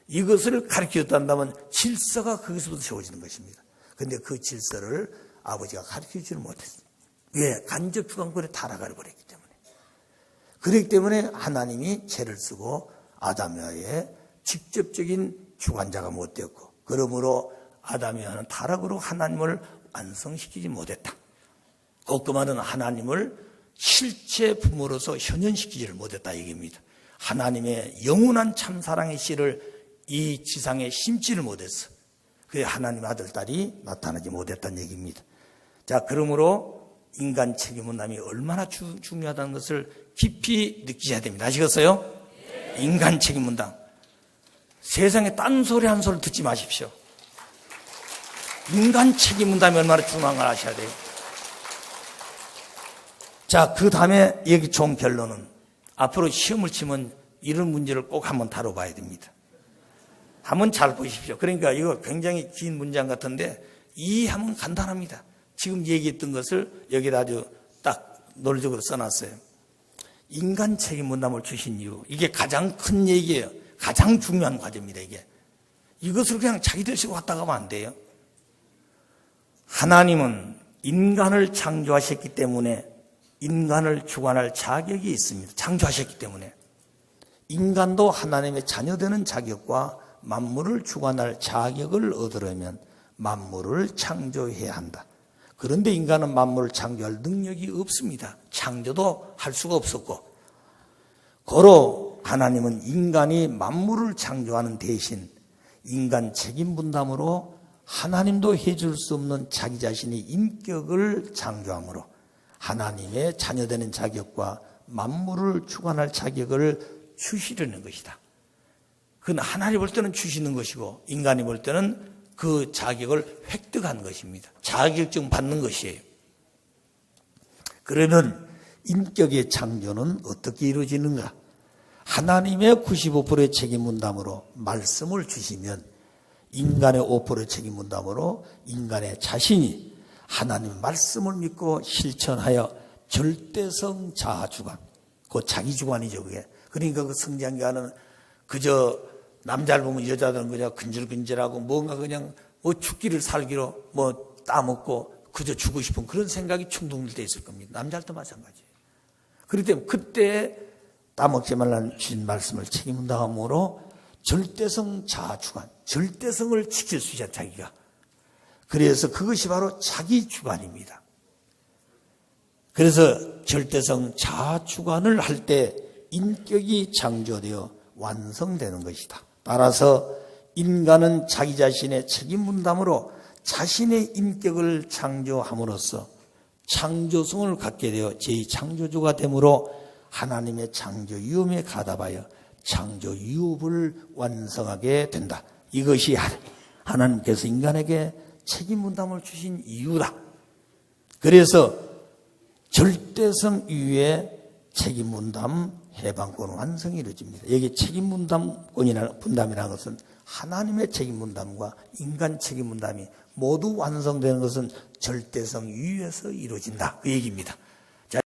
이것을 가르쳐줬다면 질서가 거기서부터 세워지는 것입니다. 그런데 그 질서를 아버지가 가르쳐주지를 못했어요. 왜? 간접 주관권에 타락을 버렸기 때문에. 그렇기 때문에 하나님이 죄를 쓰고 아담의 직접적인 주관자가 못 되었고, 그러므로 아담이 하는 타락으로 하나님을 완성시키지 못했다. 그 말은 하나님을 실체 부모로서 현현시키지를 못했다 얘기입니다. 하나님의 영원한 참사랑의 씨를 이 지상에 심지를 못했어. 그래 하나님 아들 딸이 나타나지 못했다는 얘기입니다. 자, 그러므로 인간 책임 분담이 얼마나 중요하다는 것을 깊이 느끼셔야 됩니다. 아시겠어요? 인간 책임 분담. 세상에 딴소리 한 소리 듣지 마십시오. 인간 책임 분담이 얼마나 중요한 걸 아셔야 돼요. 자, 그 다음에 여기 총 결론은 앞으로 시험을 치면 이런 문제를 꼭 한번 다뤄봐야 됩니다. 한번 잘 보십시오. 그러니까 이거 굉장히 긴 문장 같은데 이해하면 간단합니다. 지금 얘기했던 것을 여기다 아주 딱 논리적으로 써놨어요. 인간 책임 분담을 주신 이유, 이게 가장 큰 얘기예요. 가장 중요한 과제입니다. 이게 이것을 그냥 자기들 식으로 갖다 가면 안 돼요. 하나님은 인간을 창조하셨기 때문에 인간을 주관할 자격이 있습니다. 창조하셨기 때문에 인간도 하나님의 자녀되는 자격과 만물을 주관할 자격을 얻으려면 만물을 창조해야 한다. 그런데 인간은 만물을 창조할 능력이 없습니다. 창조도 할 수가 없었고, 고로 하나님은 인간이 만물을 창조하는 대신 인간 책임 분담으로 하나님도 해줄 수 없는 자기 자신의 인격을 창조함으로 하나님의 자녀되는 자격과 만물을 주관할 자격을 주시려는 것이다. 그건 하나님 볼 때는 주시는 것이고 인간이 볼 때는 그 자격을 획득한 것입니다. 자격증 받는 것이에요. 그러면 인격의 창조는 어떻게 이루어지는가? 하나님의 95%의 책임 분담으로 말씀을 주시면 인간의 5%의 책임 분담으로 인간의 자신이 하나님의 말씀을 믿고 실천하여 절대성 자아주관, 그 자기주관이죠 그게. 그러니까 그 성장기하는 그저 남자를 보면 여자들은 그냥 근질근질하고 뭔가 그냥 뭐 죽기를 살기로 뭐 따먹고 그저 주고 싶은 그런 생각이 충동될 때 있을 겁니다. 남자들도 마찬가지예요. 그렇기 때문에 그때 따먹지 말라는 주신 말씀을 책임다함으로 절대성 자아주관, 절대성을 지킬 수 있어요, 자기가. 그래서 그것이 바로 자기 주관입니다. 그래서 절대성 자아주관을 할 때 인격이 창조되어 완성되는 것이다. 따라서 인간은 자기 자신의 책임 분담으로 자신의 인격을 창조함으로써 창조성을 갖게 되어 제2창조주가 되므로 하나님의 창조 유업에 가담하여 창조 유업을 완성하게 된다. 이것이 하나님께서 인간에게 책임 분담을 주신 이유다. 그래서 절대성 이후에 책임 분담 해방권 완성이 이루어집니다. 여기 책임 분담이라는 것은 하나님의 책임 분담과 인간 책임 분담이 모두 완성되는 것은 절대성 위에서 이루어진다. 그 얘기입니다.